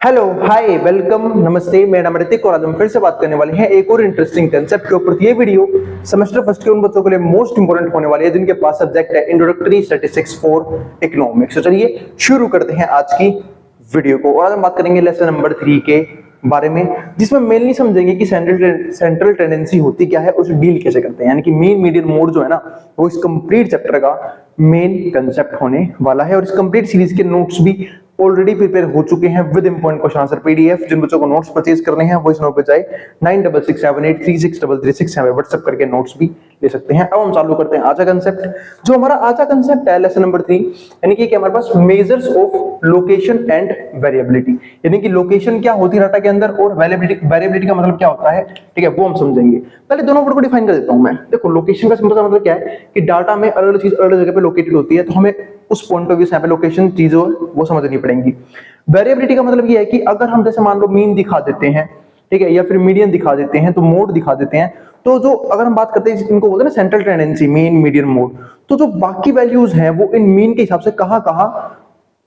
Hello hi welcome नमस्ते, मेरा नाम ऋतिक और आज हम फिर से बात करने वाले हैं एक और इंटरेस्टिंग कंसेप्ट के ऊपर। ये वीडियो सेमेस्टर फर्स्ट के उन बच्चों के लिए मोस्ट इंपोर्टेंट होने वाली है जिनके पास सब्जेक्ट है इंट्रोडक्टरी स्टैटिस्टिक्स फॉर इकोनॉमिक्स। तो चलिए शुरू करते हैं आज की वीडियो को। और आज हम बात करेंगे लेसन नंबर 3 के बारे में, जिसमें मेनली समझेंगे कि सेंट्रल टेंडेंसी होती क्या है, उसे डील कैसे करते हैं, यानी कि मीन मीडियन मोड जो है ना, वो इस कंप्लीट चैप्टर का मेन कंसेप्ट होने वाला है। और इस कंप्लीट सीरीज के नोट्स भी ऑलरेडी प्रिपेयर हो चुके हैं with important question answer PDF. जिन बच्चों को नोट्स परचेज करने हैं वो इस नंबर पे जाए 9667836336 व्हाट्सएप करके नोट्स भी ले सकते हैं। अब हम चालू करते हैं आज का कंसेप्ट। जो हमारा आज का कंसेप्ट है लेसन नंबर 3, यानी कि हमारे पास measures of location and variability, यानी कि लोकेशन क्या होती है डाटा के अंदर और वेरिएबिलिटी का मतलब क्या होता है, ठीक है, वो हम समझेंगे। पहले दोनों वर्ड को डिफाइन कर देता हूं मैं। देखो, लोकेशन का सिंपल सा मतलब क्या है कि डाटा में अलग अलग चीज अलग जगह पे लोकेटेड होती है, तो हमें उस पॉइंट ऑफ व्यू से यहाँ पे लोकेशन चीजों वो समझनी पड़ेंगी। वेरिएबिलिटी का मतलब ये है कि अगर हम जैसे मान लो मीन दिखा देते हैं, ठीक है, या फिर मीडियन दिखा देते हैं, तो मोड दिखा देते हैं, तो जो अगर हम बात करते हैं इनको बोलते हैं ना central tendency, mean median mode, तो जो बाकी वैल्यूज हैं वो इन मीन के हिसाब से कहां कहां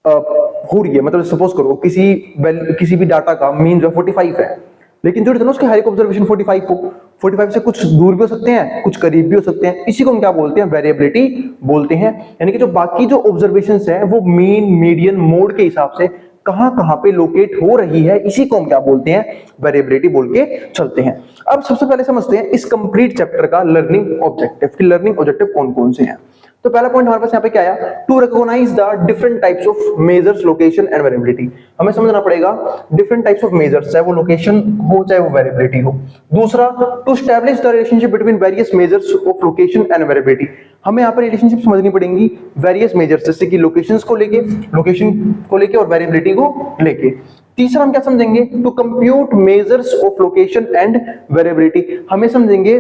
हो रही है। मतलब सपोज करो किसी भी डाटा का मीन जो 45 है, लेकिन जो उसके हायर ऑब्जर्वेशन 45 हो, 45 से कुछ दूर भी हो सकते हैं, कुछ करीब भी हो सकते हैं। इसी को हम क्या बोलते हैं, वेरिएबिलिटी बोलते हैं। यानी कि जो बाकी जो ऑब्जर्वेशंस हैं वो मीन मीडियन मोड के हिसाब से कहां कहां पे लोकेट हो रही है, इसी को हम क्या बोलते हैं, वेरिएबिलिटी बोल के चलते हैं। अब सबसे पहले समझते हैं इस कंप्लीट चैप्टर का लर्निंग ऑब्जेक्टिव, कि लर्निंग ऑब्जेक्टिव कौन कौन से हैं। तो पहला पॉइंट हमारे पास यहाँ पे क्या आया, to recognise the different types of measures location and variability. हमें समझना पड़ेगा डिफरेंट टाइप्स ऑफ मेजर्स, चाहे वो लोकेशन हो चाहे वो वेरिएबिलिटी हो। दूसरा, to establish the relationship between various measures of location and variability. हमें यहाँ पर रिलेशनशिप समझनी पड़ेंगी वेरियस मेजर्स, जैसे कि लोकेशन को लेके और वेरिएबिलिटी को लेके। तीसरा हम क्या समझेंगे, to compute measures of location and variability. हमें समझेंगे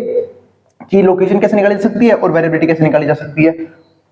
कि लोकेशन कैसे निकाली जा सकती है और वेरिएबिलिटी कैसे निकाली जा सकती है,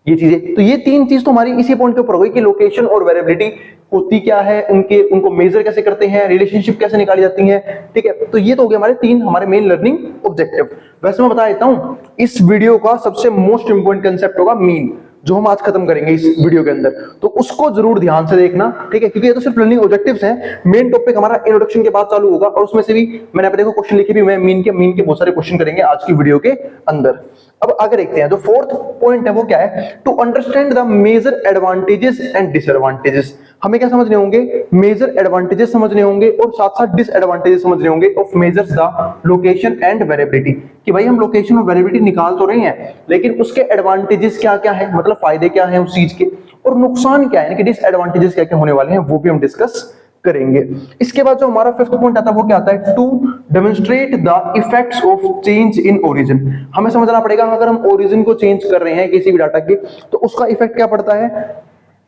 ये चीजें। तो ये तीन चीज तो हमारी इसी पॉइंट के ऊपर हो गई कि लोकेशन और वेरिएबिलिटी होती क्या है, उनको मेजर कैसे करते हैं, रिलेशनशिप कैसे निकाली जाती है, ठीक है। तो ये तो हो गए हमारे मेन लर्निंग ऑब्जेक्टिव। वैसे मैं बता देता हूं, इस वीडियो का सबसे मोस्ट इंपोर्टेंट कंसेप्ट होगा मीन, जो हम आज खत्म करेंगे इस वीडियो के अंदर, तो उसको जरूर ध्यान से देखना, ठीक है, क्योंकि ये तो सिर्फ लर्निंग ऑब्जेक्टिव्स हैं। मेन टॉपिक हमारा इंट्रोडक्शन के बाद चालू होगा, और उसमें से भी मैंने यहाँ पे देखो क्वेश्चन लिखे भी, मैं मीन के बहुत सारे क्वेश्चन करेंगे आज की वीडियो के अंदर। अब आगे देखते हैं, जो फोर्थ पॉइंट है वो क्या है, to understand the major advantages and disadvantages. हमें क्या समझने होंगे, मेजर एडवांटेजेस समझने होंगे और साथ साथ डिसएडवांटेजेस समझने होंगे of measures the location and variability. कि भाई हम लोकेशन और वेरिएबिलिटी निकाल तो रहे हैं, लेकिन उसके एडवांटेजेस क्या क्या है, मतलब फायदे क्या है उस चीज के, और नुकसान क्या है, यानी कि डिसएडवांटेजेस क्या क्या होने वाले हैं, वो भी हम डिस्कस करेंगे। इसके बाद जो हमारा फिफ्थ पॉइंट आता है वो क्या आता है, to demonstrate the effects of change in origin. हमें समझना पड़ेगा अगर हम ओरिजिन को चेंज कर रहे हैं किसी भी डाटा के, तो उसका इफेक्ट क्या पड़ता है,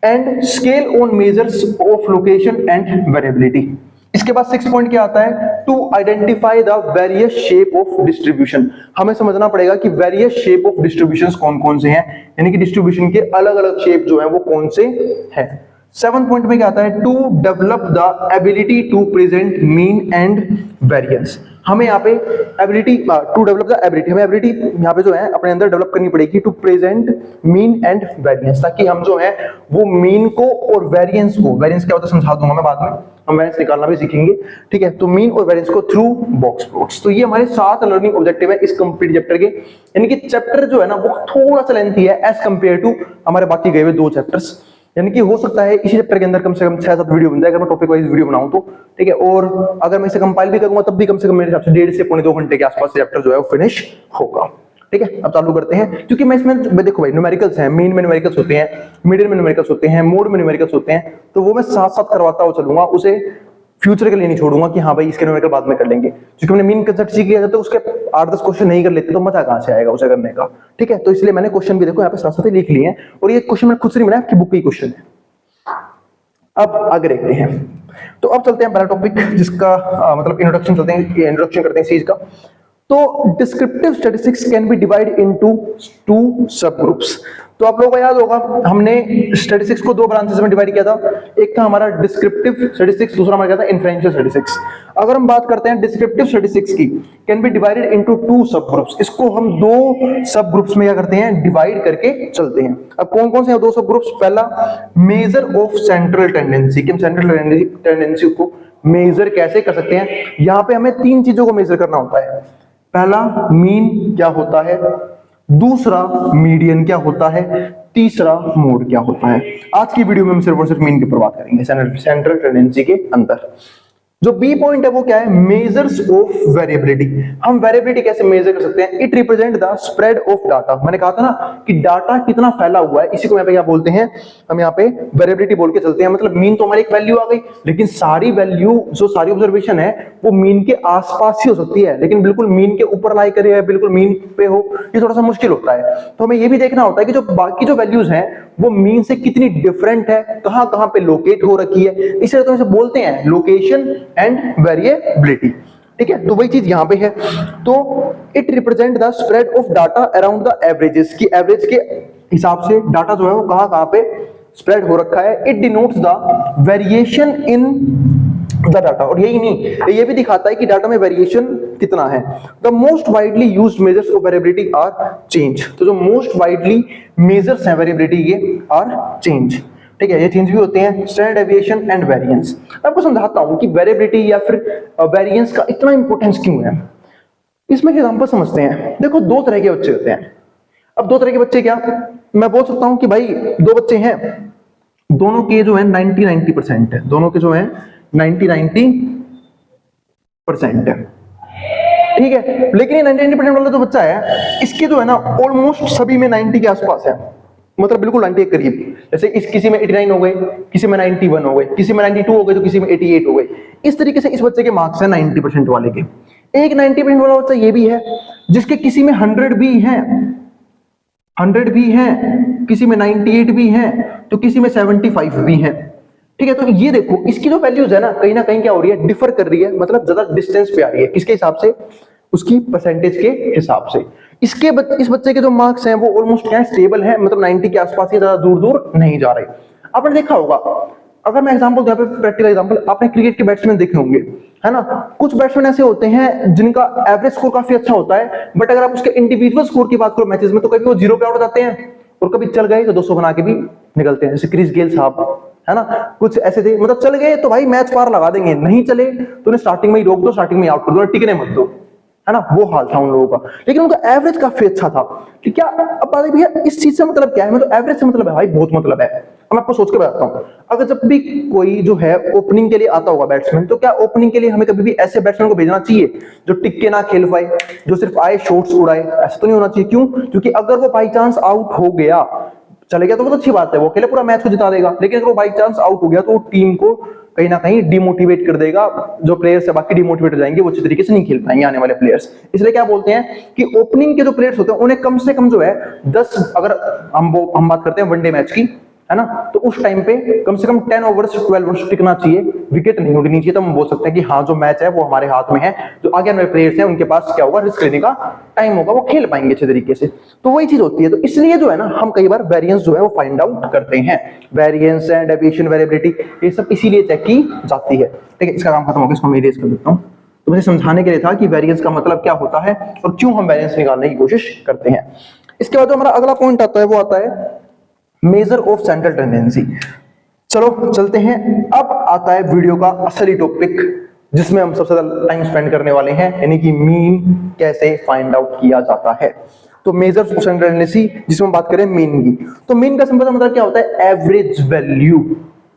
and scale on measures of location and variability. इसके बाद सिक्स पॉइंट क्या आता है, to identify the various shape of distribution. हमें समझना पड़ेगा कि वेरियस शेप ऑफ डिस्ट्रीब्यूशंस कौन कौन से हैं, यानी कि डिस्ट्रीब्यूशन के अलग अलग शेप जो है वो कौन से हैं। सेवंथ पॉइंट में क्या आता है, to develop the ability to present mean and variance. हमें यहाँ पे ability, to develop the ability, हमें एबिलिटी यहाँ पे जो है अपने अंदर डेवलप करनी पड़ेगी to present mean and variance, ताकि हम जो है वो मीन को और वेरिएंस क्या होता है समझा दूंगा मैं बाद में, हम वेरिएंस निकालना भी सीखेंगे, ठीक है। तो मीन और वेरिएंस को थ्रू बॉक्स प्लॉट्स। तो ये हमारे 7 लर्निंग ऑब्जेक्टिव है इस कंप्लीट चैप्टर के, यानी कि चैप्टर जो है ना वो थोड़ा सा लेंथी है एज कंपेयर टू हमारे बाकी गए हुए 2 चैप्टर्स। यानी कि हो सकता है इसी चैप्टर के अंदर कम से कम 6-7 वीडियो बन जाए अगर मैं टॉपिक वाइज वीडियो बनाऊं तो, ठीक है। और अगर मैं इसे कंपाइल भी करूंगा तब भी कम से कम मेरे हिसाब से 1.5 से पौने 2 घंटे के आसपास चैप्टर जो है वो फिनिश होगा, ठीक है। अब चालू करते हैं, क्योंकि मैं इसमें देखो भाई न्यूमेरिकल्स हैं, मीन में न्यूमेरिकल्स होते हैं, मीडियन में न्यूमेरिकल्स होते हैं, मोड में न्यूमेरिकल्स होते हैं, तो वो मैं साथ साथ करवाता हुआ चलूंगा, उसे फ्यूचर के लिए नहीं छोड़ूंगा कि हाँ भाई इसके न्यूमेरिकल बाद में कर लेंगे, क्योंकि मैंने मीन कंसेप्ट सीख लिया था, तो उसके 8-10 क्वेश्चन नहीं कर लेते तो मजा कहां से आएगा उसे करने का, ठीक है। तो इसलिए मैंने क्वेश्चन भी देखो यहाँ पे साथ साथ लिख लिए हैं, और ये क्वेश्चन मैंने खुद से नहीं बनाया, आपकी बुक का ही क्वेश्चन है। अब आगे देखते हैं, तो अब चलते हैं पहला टॉपिक जिसका मतलब इंट्रोडक्शन करते हैं इस चीज का। तो descriptive statistics can be divide into 2 सब ग्रुप्स। तो आप लोगों को याद होगा हमने स्टैटिस्टिक्स को 2 ब्रांचेस में डिवाइड किया था, एक था हमारा डिस्क्रिप्टिव स्टैटिस्टिक्स, दूसरा हमारा क्या था, इन्फ्रेंशियल स्टैटिस्टिक्स। अगर हम बात करते हैं डिस्क्रिप्टिव स्टैटिस्टिक्स की, कैन बी डिवाइडेड इनटू 2 सब ग्रुप्स। इसको हम 2 सब ग्रुप्स में क्या करते हैं, डिवाइड करके चलते हैं। अब कौन कौन से हैं 2 सब ग्रुप्स, पहला मेजर ऑफ सेंट्रल टेंडेंसी, कि हम सेंट्रल टेंडेंसी को मेजर कैसे कर सकते हैं? यहाँ पे हमें तीन चीजों को मेजर करना होता है। पहला मीन क्या होता है, दूसरा मीडियन क्या होता है, तीसरा मोड क्या होता है। आज की वीडियो में हम सिर्फ और सिर्फ मीन की बात करेंगे सेंट्रल टेंडेंसी के अंदर। जो बी पॉइंट है वो क्या है, मेजर्स ऑफ वेरिएबिलिटी। हम वेरिएबिलिटी कैसे मेजर कर सकते हैं? It represent the spread of data. मैंने कहा था ना कि डाटा कितना फैला हुआ है, इसी को यहाँ पे क्या बोलते हैं, हम यहाँ पे वेरिएबिलिटी बोल के चलते हैं। मतलब मीन तो हमारी एक वैल्यू आ गई, लेकिन सारी वैल्यू जो सारी ऑब्जर्वेशन है वो मीन के आसपास ही हो सकती है, लेकिन बिल्कुल मीन के ऊपर लाई करे या बिल्कुल मीन पे हो, ये थोड़ा सा मुश्किल होता है। तो हमें ये भी देखना होता है कि जो बाकी जो वैल्यूज हैं वो मीन से कितनी डिफरेंट है, कहां कहां पे लोकेट हो रखी है, इसलिए तो इसे बोलते हैं लोकेशन एंड वेरिएबिलिटी। ठीक है, तो वही चीज यहां पे है। तो it represent the spread of data around the averages, की एवरेज के हिसाब से डाटा जो है वो कहां कहां पे स्प्रेड हो रखा है। It denotes the variation in the data, और यही नहीं, ये भी दिखाता है कि डाटा में वेरिएशन कितना है। The most widely used measures of variability are change. तो जो मोस्ट वाइडली मेजर्स हैं वेरिएबिलिटी के आर चेंज। ठीक है, ये चेंज भी होते हैं, स्टैंडर्ड डेविएशन एंड वेरिएंस। मैं आपको समझाता हूं कि वेरिएबिलिटी या फिर वेरिएंस का इतना इंपॉर्टेंस क्यों है। इसमें एग्जांपल समझते हैं। देखो, दो तरह के बच्चे होते हैं। अब दो तरह के बच्चे क्या, मैं बोल सकता हूं कि भाई दो बच्चे हैं, दोनों के जो है 90-90% है, दोनों के जो है 90-90% है। ठीक है, लेकिन ये 90-90% वाला जो बच्चा है, इसके जो है ना ऑलमोस्ट सभी में 90 के आसपास है, मतलब बिल्कुल 90 के करीब। जैसे इस किसी में 89 हो गए, किसी में 91 हो गए, किसी में 92 हो गए, तो किसी में 88 हो गए। इस तरीके से इस बच्चे के मार्क्स हैं 90% वाले के। एक 90% वाला बच्चा ये भी है जिसके किसी में 100 भी है, 100 भी है, किसी में 98 भी है, तो किसी में 75 भी है। ठीक है, तो ये देखो इसकी जो वैल्यूज है ना कहीं क्या हो रही है, डिफर कर रही है, मतलब ज्यादा डिस्टेंस पे आ रही है। किसके हिसाब से? उसकी परसेंटेज के हिसाब से। इस बच्चे के जो मार्क्स हैं वो ऑलमोस्ट क्या है, स्टेबल है, मतलब 90 के आसपास ही, ज्यादा दूर दूर नहीं जा रहे। आपने देखा होगा, अगर मैं एग्जांपल दूं, यहाँ पे प्रैक्टिकल एग्जांपल, आपने क्रिकेट के बैट्समैन देखे होंगे, है ना। कुछ बैट्समैन ऐसे होते हैं जिनका एवरेज स्कोर काफी अच्छा होता है, बट अगर आप उसके इंडिविजुअल स्कोर की बात करो मैचेस में, तो कभी वो 0 पे आउट हो जाते हैं और कभी चल गए तो 200 बना के भी निकलते हैं। जैसे क्रिस गेल साहब, है ना, कुछ ऐसे थे, मतलब चल गए तो भाई मैच पार लगा देंगे, नहीं चले तो उन्हें स्टार्टिंग में ही रोक दो, स्टार्टिंग में आउट कर दो, टिकने मत दो, है ना। वो हाल था उन लोगों का, लेकिन उनका एवरेज काफी अच्छा था। कि क्या अब बात है भैया, इस चीज से मतलब क्या है, मतलब एवरेज से मतलब है भाई, बहुत मतलब है। अब मैं आपको सोच के बताता हूं, अगर जब भी कोई जो है ओपनिंग के लिए आता होगा बैट्समैन, तो क्या ओपनिंग के लिए हमें कभी भी ऐसे बैट्समैन को भेजना चाहिए जो टिक के ना खेल पाए, जो सिर्फ आए शॉट्स उड़ाए? ऐसा तो नहीं होना चाहिए। क्यों? क्योंकि अगर वो बाई चांस आउट हो गया, चले गया तो बहुत अच्छी बात है, वो अकेले पूरा मैच को जिता देगा, लेकिन अगर वो बाई चांस आउट हो गया तो वो टीम को कहीं ना कहीं डिमोटिवेट कर देगा। जो प्लेयर्स है बाकी डिमोटिवेट हो जाएंगे, वो अच्छे तरीके से नहीं खेल पाएंगे आने वाले प्लेयर्स। इसलिए क्या बोलते हैं कि ओपनिंग के जो प्लेयर्स होते हैं उन्हें कम से कम जो है 10, अगर हम बात करते हैं वनडे मैच की, है ना, तो उस टाइम पे कम से कम 10 ओवर्स 12 ओवर्स टिकना चाहिए, विकेट नहीं उड़नी चाहिए। तो हम बोल सकते हैं कि हाँ, जो मैच है वो हमारे हाथ में है, जो आगे वाले प्लेयर्स हैं उनके पास क्या होगा, रिस्क लेने का टाइम होगा, वो खेल पाएंगे अच्छे तरीके से। तो वही चीज होती है। तो इसलिए जो है ना, हम कई बार वेरिएंस जो है वो फाइंड आउट करते हैं। वेरिएंस एंड डेविएशन, वेरिएबिलिटी, ये सब इसीलिए चेक की जाती है। ठीक है, इसका काम खत्म हो गया, इसको मैं इरेज कर देता हूं। तो मुझे समझाने के लिए था कि वेरिएंस का मतलब क्या होता है और क्यों हम वेरिएंस निकालने की कोशिश करते हैं। इसके बाद जो हमारा अगला पॉइंट आता है वो आता है मेजर ऑफ सेंट्रल टेंडेंसी। चलो चलते हैं, अब आता है वीडियो का असली टॉपिक, जिसमें हम सबसे ज्यादा टाइम स्पेंड करने वाले हैं, यानी कि मीन कैसे फाइंड आउट किया जाता है। तो मेजर्स ऑफ सेंट्रल टेंडेंसी, जिसमें बात करें मीन की, तो मीन का सिंपल मतलब क्या होता है, एवरेज वैल्यू।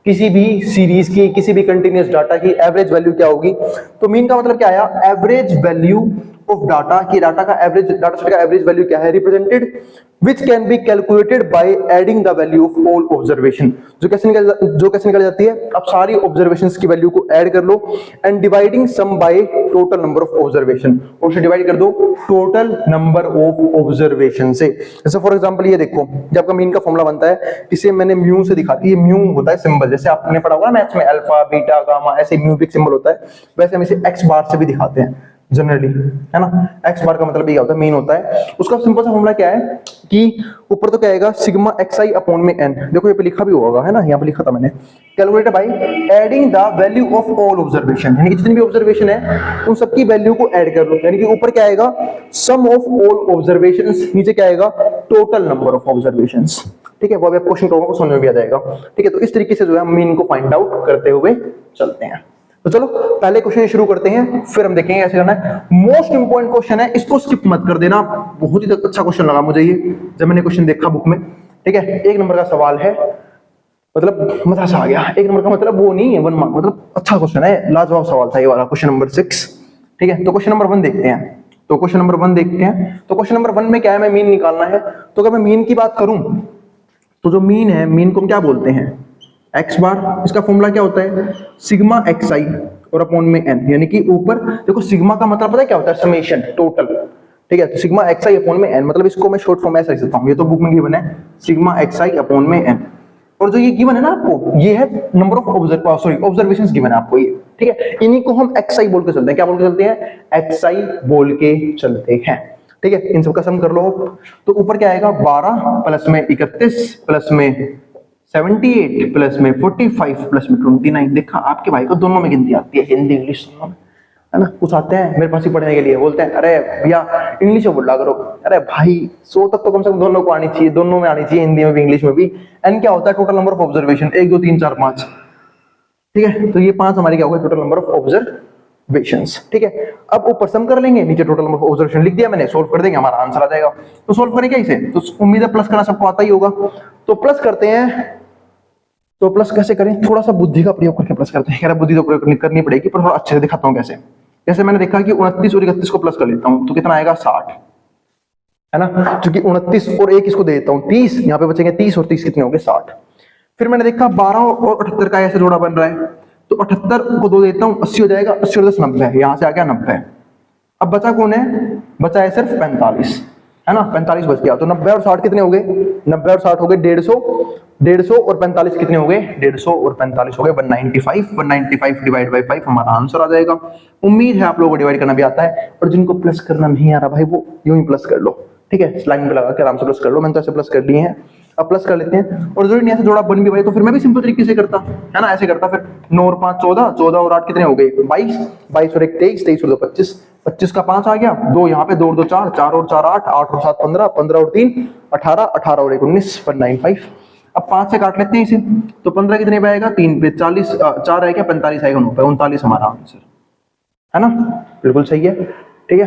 किसी भी सीरीज की, किसी भी कंटिन्यूअस डाटा की एवरेज वैल्यू क्या होगी। तो मीन का मतलब क्या आया, एवरेज वैल्यू ऑफ डाटा, की डाटा का एवरेज, डाटा सेट का एवरेज वैल्यू क्या है, represented which can be calculated by adding the value of all observation। जो कैसे निकल जाती है, अब सारी ऑब्जर्वेशंस की वैल्यू को ऐड कर लो and dividing sum by total number of observation, और उसे डिवाइड कर दो टोटल नंबर ऑफ ऑब्जर्वेशन से। जैसे फॉर एग्जांपल ये देखो, जब आपका मीन का फॉर्मूला बनता है, इसे मैंने म्यू से दिखाती है। म्यू होता है सिंबल, जैसे आपने पढ़ा होगा मैथ्स में अल्फा बीटा गामा, ऐसे म्यू भी सिंबल होता है, वैसे हम इसे एक्स बार से भी दिखाते हैं जनरली, है ना। एक्स बार का मतलब ये होता है, मीन होता है। उसका सिंपल सा फॉर्मूला क्या है कि ऊपर तो क्या आएगा, सिग्मा xi अपॉन में n। देखो ये पे लिखा भी होगा, है ना, यहाँ पे लिखा था मैंने, calculated by adding the value of all observation, यानी कि जितनी भी ऑब्जर्वेशन है उन सबकी वैल्यू को ऐड कर लो। यानी कि ऊपर क्या आएगा, सम ऑफ ऑल ऑब्जर्वेशंस, नीचे क्या आएगा, टोटल नंबर ऑफ ऑब्जर्वेशंस। ठीक है, वो अभी आप क्वेश्चन करूंगा समझ में भी आ जाएगा। ठीक है, तो इस तरीके से जो है हम मीन को फाइंड आउट करते हुए चलते हैं। तो चलो पहले क्वेश्चन शुरू करते हैं, फिर हम देखेंगे कैसे करना है। मोस्ट इंपोर्टेंट क्वेश्चन है, इसको स्किप मत कर देना, बहुत ही अच्छा क्वेश्चन लगा मुझे ये जब मैंने क्वेश्चन देखा बुक में। ठीक है, 1 नंबर का सवाल है, मतलब मजा सा आ गया। 1 नंबर का मतलब वो नहीं है 1 मार्क, मतलब अच्छा क्वेश्चन है, लाजवाब सवाल था ये वाला, क्वेश्चन नंबर 6। ठीक है, तो क्वेश्चन नंबर 1 देखते हैं। तो क्वेश्चन नंबर 1 देखते हैं। तो क्वेश्चन नंबर 1 में क्या है, मैं मीन निकालना है। तो अगर मैं मीन की बात करूं तो जो मीन है, मीन को हम क्या बोलते हैं, एक्स बार। इसका फॉर्मूला क्या होता है, सिग्मा एक्स आई और अपॉन में एन, यानी कि ऊपर देखो सिग्मा का मतलब पता है क्या होता है, समेशन, टोटल। ठीक है, तो सिग्मा एक्स आई अपॉन में एन, मतलब इसको मैं शॉर्ट फॉर्म में ऐसे लिख सकता हूं, ये तो बुक में गिवन है सिग्मा एक्स आई अपॉन में एन। और जो ये गिवन है ना आपको, ये है नंबर ऑफ ऑब्जर्वेशंस गिवन है आपको ये। ठीक है, इन्हीं को हम एक्स आई बोल के चलते हैं। क्या बोल के चलते हैं, एक्स आई बोल के चलते हैं। ठीक है, इन सबका सम कर लो। तो ऊपर क्या आएगा, 12 प्लस में 31 प्लस में 78 प्लस में 45 प्लस में 29। देखा, आपके भाई को दोनों में गिनती आती है, हिंदी इंग्लिश दोनों में, है ना। कुछ आते हैं मेरे पास ही पढ़ने के लिए, बोलते हैं अरे भैया इंग्लिश में बोला करो। अरे भाई 100 तक तो कम से कम दोनों को आनी चाहिए, दोनों में आनी चाहिए, हिंदी में भी इंग्लिश में भी। एन क्या होता है, टोटल नंबर ऑफ ऑब्जर्वेशन, 1 2 3 4 5। ठीक है, तो ये 5 हमारी क्या होगा, टोटल नंबर ऑफ ऑब्जर्वेशंस। ठीक है, अब ऊपर सम कर लेंगे, नीचे टोटल नंबर ऑफ ऑब्जर्वेशन लिख दिया मैंने, सोल्व कर देंगे, हमारा आंसर आ जाएगा। तो सोल्व करें क्या इसे, तो उम्मीद है प्लस करना सबको आता ही होगा। तो प्लस करते हैं, तो प्लस कैसे करें, थोड़ा सा बुद्धि का प्रयोग करके प्लस करते हैं। बुद्धि तो प्रयोग करनी पड़ेगी, पर थोड़ा अच्छे से दिखाता हूं कैसे। जैसे मैंने देखा कि 29 और 31 को प्लस कर लेता हूं तो कितना आएगा, 60, है ना। क्योंकि 29 और 1 इसको दे देता हूं 30, यहाँ पे बचेंगे 30 और 30 कितने हो गए, 60। फिर मैंने देखा 12 और 78 का ऐसे जोड़ा बन रहा है, तो 78 को 2 देता हूं, 80 हो जाएगा, 80 और 10 90, यहाँ से आ गया 90। अब बचा कौन है, बचा है सिर्फ 45, है ना, 45 बच गया। तो 90 और 60 कितने हो गए, 90 और 60 हो गए 150 और 45 कितने हो गए, 150 और 45 हो गए 195 डिवाइड बाई 5 हमारा आंसर आ जाएगा। उम्मीद है आप लोगों को डिवाइड करना भी आता है, और जिनको प्लस करना नहीं आ रहा भाई वो यूं ही प्लस कर लो। ठीक है, लाइन पे लगा के आराम से प्लस कर लो, मैंने तो ऐसे प्लस कर लिए हैं, अब प्लस कर लेते हैं। और जरूरी नहीं ऐसे जोड़ा बन भी भाई, तो फिर मैं भी सिंपल तरीके से करता, है ना, ऐसे करता। फिर 9 और 5 14, 14 और 8 कितने हो गए, 22, 22 और 1 23, 23 और 2 25, 25 का 5 आ गया, 2 यहाँ पे, 2 और 2 4, 4 और 4 8, 8 और 7 15, 15 और 3 18, 18 और 1 19, 195। अब 5 से काट लेते हैं इसे, तो 15 कितने पे आएगा, 3 पे 40, 4 है क्या, 45 आएगा, 39 हमारा आंसर, है ना, बिल्कुल सही है। ठीक है,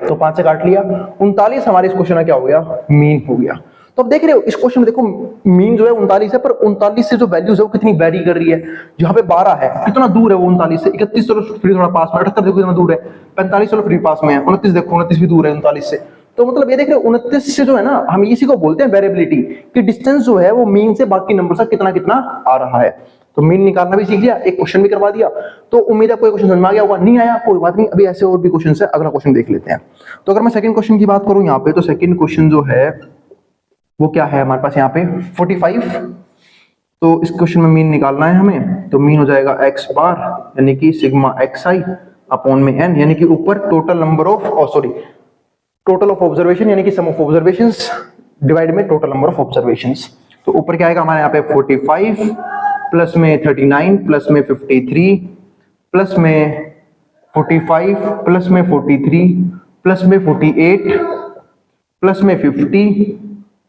तो 5 से काट लिया, 39 हमारे इस क्वेश्चन का क्या हो गया, मीन हो गया। तो अब देख रहे हो इस क्वेश्चन में, देखो मीन जो है 39 है, पर 39 से जो वैल्यूज है वो कितनी वेरी कर रही है। यहाँ पे 12 है, कितना दूर है वो 39 से, 31 चलो फिर थोड़ा पास में, 78 देखो कितना दूर है, 45 चलो फिर पास में है, 29 देखो 29 भी दूर है 39 से। तो मतलब ये देख रहे हो 29 से जो है ना, हम इसी को बोलते हैं वेरिएबिलिटी, कि डिस्टेंस जो है वो मीन से बाकी नंबर से कितना कितना आ रहा है। तो मीन निकालना भी सीख लिया, एक क्वेश्चन भी करवा दिया। तो उम्मीद है कोई क्वेश्चन समझ में आ गया होगा, नहीं आया कोई बात नहीं, अभी ऐसे और भी क्वेश्चन है, अगला क्वेश्चन देख लेते हैं। तो अगर मैं सेकंड क्वेश्चन की बात करूं यहाँ पे, तो सेकंड क्वेश्चन जो है वो क्या है हमारे पास यहाँ पे 45। तो इस क्वेश्चन में मीन निकालना है हमें, तो मीन हो जाएगा एक्स बार यानी कि सिग्मा एक्स आई अपॉन में एन, यानी कि ऊपर total number of total of observation यानी कि सम ऑफ ऑब्जर्वेशंस डिवाइड में टोटल नंबर ऑफ ऑब्जर्वेशंस। तो ऊपर क्या आएगा हमारे यहाँ पे 45 प्लस में 39 प्लस में 53 प्लस में 45 प्लस में 43 प्लस में 48 प्लस में 50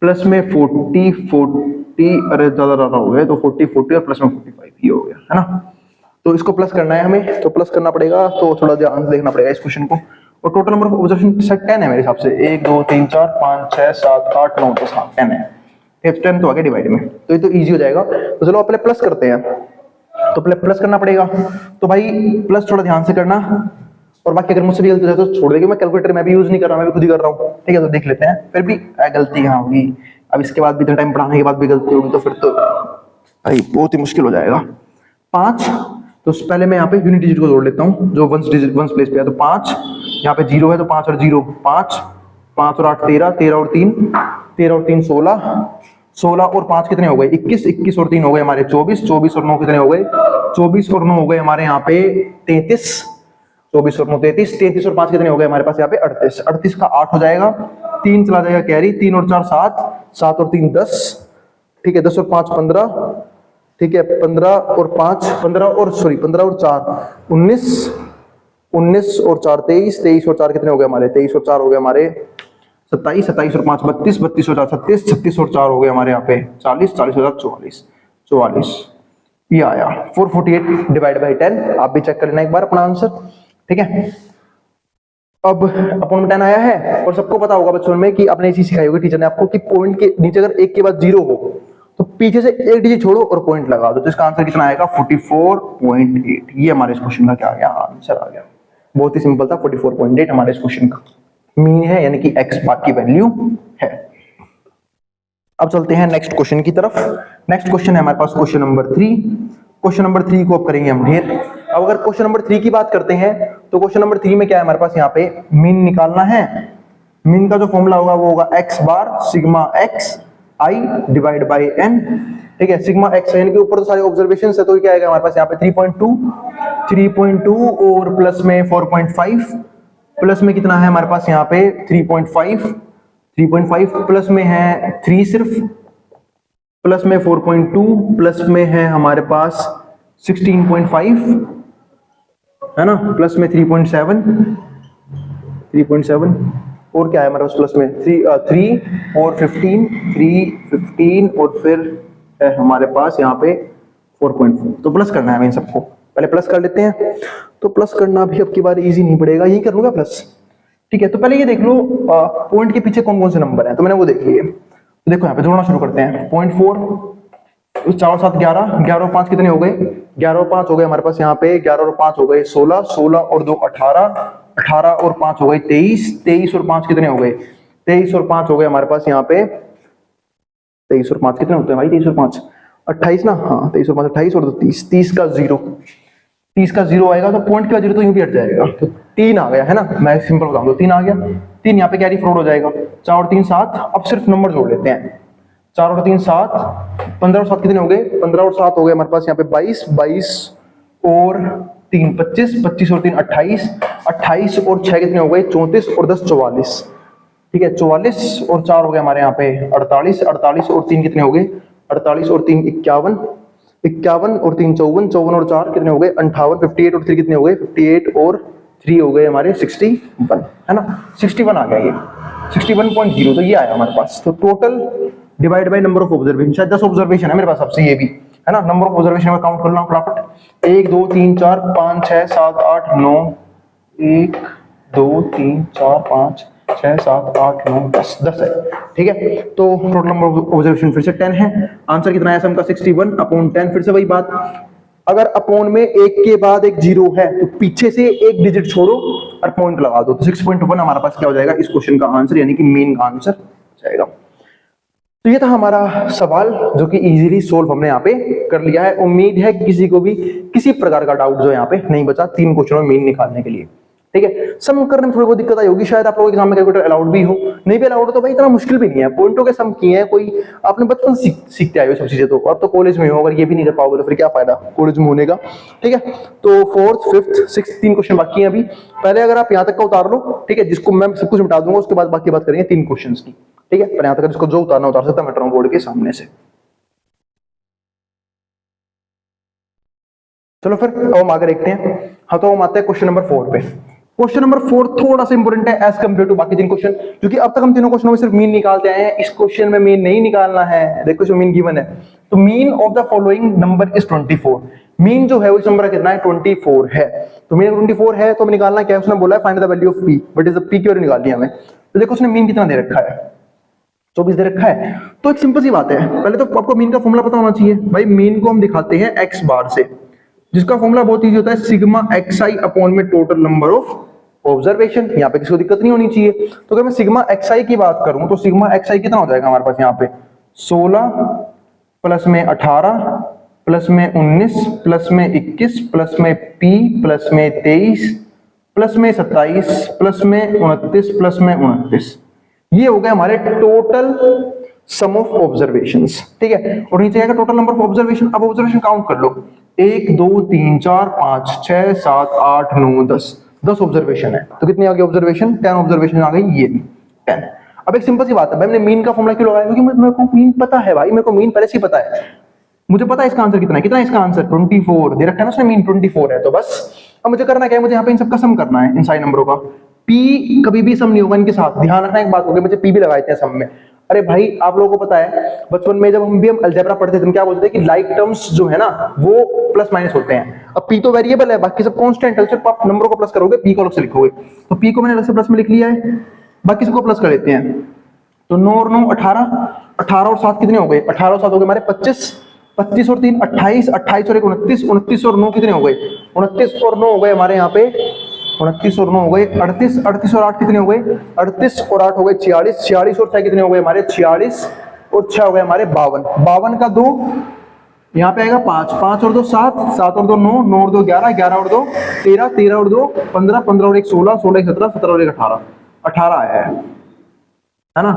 प्लस में 40 अरे ज्यादा हो गए, तो 40 और प्लस में 45 ही हो गया, है ना। तो इसको प्लस करना है हमें, तो प्लस करना पड़ेगा, तो थोड़ा ध्यान देखना पड़ेगा इस क्वेश्चन को। और total number of observation set 10 है मेरे हिसाब से, 1 2 3 4 5 6 7 8 9 10 10 है, 10 तो आ गया डिवाइड में, तो ये तो इजी हो जाएगा। तो चलो पहले प्लस करते हैं, तो पहले प्लस करना पड़ेगा। तो भाई प्लस थोड़ा ध्यान से करना, और बाकी अगर मुझसे भी गलती हो जाए तो छोड़ देगी, मैं कैलकुलेटर मैं भी यूज नहीं कर रहा, मैं भी खुद ही कर रहा हूँ। ठीक है, तो देख लेते हैं, फिर भी गलती कहाँ होगी, अब इसके बाद भी इतना टाइम पढ़ाने के बाद भी गलती होगी तो फिर तो भाई बहुत ही मुश्किल हो जाएगा। 5, तो पहले मैं यहाँ पे यूनिट डिजिट को जोड़ लेता हूँ जो वंस प्लेस पे है, तो 5 यहाँ पे 0 है, तो 5 और 0 5, 5 और 8 13, 13 और 3 16, 16 और 5 कितने हो गए 21, 21 और 3 हो गए हमारे 24, 24 और 9 कितने हो गए 24 और 9 हो गए हमारे यहाँ पे 33, 24 और 9 33, 33 और 5 कितने हो गए हमारे पास यहाँ पे 38, 38 का 8 हो जाएगा, 3 चला जाएगा कैरी, 3 और 4 7, 7 और 3 10, ठीक है, 10 और 5 15, ठीक है, 15 और 4 19, 19 और 4 23, 23 और 4 कितने हो गए हमारे 23 और 4 हो गए हमारे 27, 27 और 5 32, 32 और 4 36, 36 और 4 हो गए हमारे यहाँ पे 40, 40 और 4 44, ये आया 448 डिवाइड बाई 10। आप भी चेक कर लेना एक बार अपना आंसर, ठीक है। अब अपॉन 10 आया है, और सबको पता होगा बच्चों में कि आपने इसी सिखाई होगी टीचर ने आपको कि पॉइंट के नीचे अगर एक के बाद 0 हो तो पीछे से एक डिजिट छोड़ो और पॉइंट लगा दो, तो इसका आंसर कितना आएगा 44.8। ये हमारे इस क्वेश्चन का क्या आ गया, आंसर आ गया। बहुत ही सिंपल था, 44.8 हमारे इस क्वेश्चन का मीन है, यानी कि x बार की वैल्यू है। अब चलते हैं नेक्स्ट क्वेश्चन की तरफ। नेक्स्ट क्वेश्चन है हमारे पास क्वेश्चन नंबर 3। क्वेश्चन नंबर 3 को अब करेंगे हम ढेर। अब अगर क्वेश्चन नंबर 3 की बात करते हैं तो क्वेश्चन नंबर 3 में क्या है हमारे पास, यहाँ पे मीन निकालना है। मीन का जो फॉर्मूला होगा वो होगा x bar sigma x i divide by n, ठीक है। सिग्मा x n के ऊपर तो सारे ऑब्जर्वेशंस है, तो क्या आएगा हमारे पास यहाँ पे 3.2 और प्लस में 4.5, प्लस में कितना है हमारे पास यहाँ पे 3.5 प्लस में है 3 सिर्फ, प्लस में 4.2, प्लस में है हमारे पास 16.5 है ना, प्लस में 3.7 और क्या है हमारे पास प्लस में 3 और 15 और फिर है हमारे पास यहाँ पे 4.4। तो प्लस करना है हमें इन सबको, पहले प्लस कर लेते हैं। तो प्लस करना भी अब की बार इजी नहीं पड़ेगा, यही कर लूंगा प्लस, ठीक है। तो पहले ये देख लो पॉइंट के पीछे कौन कौन से नंबर हैं, तो मैंने वो देख लिए। तो देखो यहाँ पे जोड़ना शुरू करते हैं। 0.4 4 और 7 11, 11 और 5 कितने हो गए, 11 और 5 हो गए हमारे पास यहाँ पे, 11 और 5 हो गए 16, 16 और 2 18, 18 और 5 हो गए 23, 23 और 5 कितने हो गए, 23 और 5 हो गए हमारे पास यहाँ पे, 23 और 5 कितने होते हैं भाई, 23 और 5 28 ना, हाँ 23 और 5 28 और 30, 30 का 0 आएगा, तो पॉइंट का 0 तो यूं भी हट जाएगा, तो 3 आ गया है ना। मैं सिंपल बताऊं तो 3 आ गया, 3 यहाँ पे कैरी फॉरवर्ड हो जाएगा, 4 और 3 7। अब सिर्फ नंबर जोड़ लेते हैं, 4 और 3 7, 15 और 7 कितने हो गए, 15 और 7 हो गए हमारे पास यहाँ पे 22, 22 और 3 25, 25 और 3 28, 28 और 6 कितने हो गए 34 और 10 44, ठीक है। 44 और 4 हो गए हमारे यहाँ पे 48, 48 और 3 कितने हो गए 48 और 3 51, 51 और 3 54, 54 और 4 कितने हो गए 58, 58 और 3 कितने हो गए 58 और 3 हो गए हमारे 61 है ना, 61 आ गया ये 61.0। तो ये आया हमारे पास। तो total divide by number of observation, शायद 10 ऑब्जर्वेशन है मेरे पास सबसे, ये भी है ना। नंबर ऑफ ऑब्जर्वेशन में काउंट कर लो फटाफट, 1 2 3 4 5 6 7 8 9, 1 2 3 4 5 6 7 8 9 10 है, ठीक है। तो टोटल नंबर ऑफ ऑब्जर्वेशन फिर से 10 है। आंसर कितना आया सम का 61 अपॉन 10। फिर से वही बात, अगर अपॉन में एक के बाद एक 0 है तो पीछे से एक डिजिट छोड़ो और पॉइंट लगा दो, तो 6.1 हमारा पास क्या हो जाएगा इस क्वेश्चन का आंसर, यानी कि मेन आंसर जाएगा। तो ये था हमारा सवाल जो कि इजीली सोल्व हमने यहाँ पे कर लिया है। उम्मीद है किसी को भी किसी प्रकार का डाउट जो यहाँ पे नहीं बचा 3 क्वेश्चनों में मीन निकालने के लिए, ठीक है। सम करने में थोड़ी बहुत दिक्कत आई होगी, शायद आप लोगों के एग्जाम में कैलकुलेटर अलाउड भी हो, नहीं भी अलाउड हो तो भाई इतना मुश्किल भी नहीं है, पॉइंटों के सम किए हैं, कोई आपने बचपन से सीखते आए हो सब चीजें, तो अब तो कॉलेज में हो, अगर ये भी नहीं कर पाओगे तो फिर क्या फायदा कॉलेज में होने का, ठीक है। तो 4th 5th 6th 3 क्वेश्चन बाकी हैं अभी, पहले अगर आप यहाँ तक का उतार लो, ठीक है, जिसको मैं सब कुछ मिटा दूंगा उसके बाद बाकी बात करेंगे 3 क्वेश्चन की, ठीक है। पर यहाँ तक जिसको जो उतारना उतार सकता मैं बोर्ड के सामने से। चलो फिर अब हम आगे देखते हैं। हाँ, तो हम आते हैं क्वेश्चन नंबर 4 पे। क्वेश्चन नंबर 4 थोड़ा सा इंपॉर्टेंट है एज कंपेयर टू बाकी 3 क्वेश्चन, क्योंकि अब तक हम तीनों क्वेश्चनों में सिर्फ मीन निकालते आए हैं, इस क्वेश्चन में मीन नहीं निकालना है। देखो इसमें मीन गिवन है, तो mean of the following number is 24। Mean जो है वो इस नंबर का कितना है 24 है, तो मीन 24 है तो हमें निकालना क्या है, उसने बोला है find the value of P, but is the P की वैल्यू निकालनी है हमें। तो देखो उसने मीन कितना दे रखा है 24 दे रखा है, तो एक सिंपल सी बात है, पहले तो आपको मीन का फॉर्मूला पता होना चाहिए। भाई मीन को हम दिखाते हैं एक्स बार से, जिसका फॉर्मूला बहुत इजी होता है सिग्मा xi अपॉन में टोटल नंबर ऑफ ऑब्जर्वेशन। यहाँ पे किसी को दिक्कत नहीं होनी चाहिए। तो अगर मैं सिग्मा xi की बात करूं तो सिग्मा xi कितना हो जाएगा हमारे पास यहाँ पे 16 प्लस में 18 प्लस में 19 प्लस में 21 प्लस में p प्लस में 23 प्लस में 27 प्लस में 29 प्लस में 29, ये हो गए हमारे टोटल सम ऑफ ऑब्जर्वेशंस, ठीक है। और नीचे आएगा टोटल नंबर ऑफ ऑब्जर्वेशन। अब ऑब्जर्वेशन काउंट कर लो, 1 2 3 4 5 6 7 8 9 10 ऑब्जर्वेशन है, तो कितनी आ गई ऑब्जर्वेशन 10 ऑब्जर्वेशन आ गई, ये 10। अब एक सिंपल सी बात है, भाई मैंने मीन का फॉर्मूला क्यों लगाया, क्योंकि मेरे को मीन पता है भाई, मेरे को मीन पहले से ही पता है, मुझे पता है इसका आंसर कितना है। कितना है इसका आंसर 24 दे रखा है ना उसने, मीन 24 है। तो बस अब मुझे करना क्या है, मुझे यहाँ पे इन सबका सम करना है, इन सारे नंबरों का। पी कभी भी सम नहीं होगा इनके साथ, ध्यान रखना एक बात होगी, मुझे पी भी लगाए थे सम में। अरे भाई आप लोगों को पता है बचपन में जब हम अलजेब्रा पढ़ते थे, हम क्या बोलते थे कि लाइक टर्म्स जो है ना वो प्लस माइनस होते हैं। अब पी तो वेरिएबल है, बाकी सब कांस्टेंट है, सिर्फ आप नंबर को प्लस करोगे, पी को अलग से लिखोगे। तो पी को मैंने अलग से प्लस में लिख लिया है, बाकी सबको प्लस कर लेते हैं। तो 9 और 9 18, 18 और 7 कितने हो गए? 18 और 7 हो गए हमारे 25, 25 और 3 28, 28 और 1 29, 29 और 9 कितने हो गए? 29 और 9 हो गए हमारे यहाँ पे 29 और 9 हो गए 38, 38 और 8 कितने हो गए? 38 और 8 हो गए 46, 46 और 6 कितने हो गए हमारे? 46 और 6 हो गए हमारे 52, 52 का 2 यहाँ पे आएगा 5, 5 और 2 7, 7 और 2 9, 9 और 2 11, 11 और 2 13, 13 और 2 15, 15 और 1 16, 16 1 17, 17 और 1 18, 18 आया है ना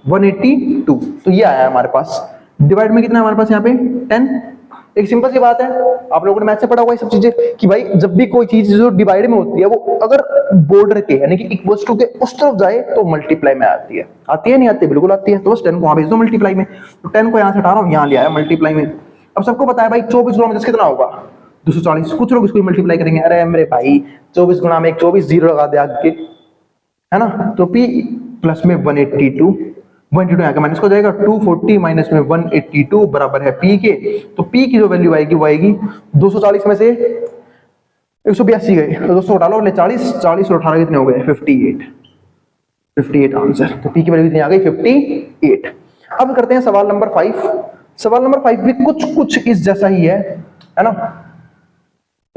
182। तो ये आया है हमारे पास। डिवाइड में कितना है हमारे पास यहाँ पे 10। एक सिंपल सी बात है, आप लोगों ने मैथ से पढ़ा हुआ है सब चीजें कि भाई जब भी कोई चीज जो डिवाइड में होती है वो अगर बॉर्डर के यानी कि इक्वल्स टू के उस तरफ जाए तो मल्टीप्लाई में आती है। आती है नहीं आती? बिल्कुल आती है। तो बस 10 को वहां भेज दो मल्टीप्लाई में। तो 10 को यहाँ से हटा रहा हूँ, यहाँ ले आया मल्टीप्लाई में। अब सबको पता है भाई 24 गुणा में 10 कितना होगा? 240। कुछ लोग इसको मल्टीप्लाई करेंगे, अरे मेरे भाई 24 गुणा में 24 जीरो लगा दे आगे, है ना? तो p प्लस में 182, 182 यहाँ का माइनस हो जाएगा, 240 माइनस में 182 बराबर है p के। तो p की जो वैल्यू आएगी वो आएगी 240 में से 182 गए तो 200 डालो, 40, 40 और 18 कितने हो गए? 58, 58 आंसर। तो p की वैल्यू कितनी आ गई? 58। अब करते हैं सवाल नंबर 5। सवाल नंबर 5 भी कुछ इस जैसा ही है ना?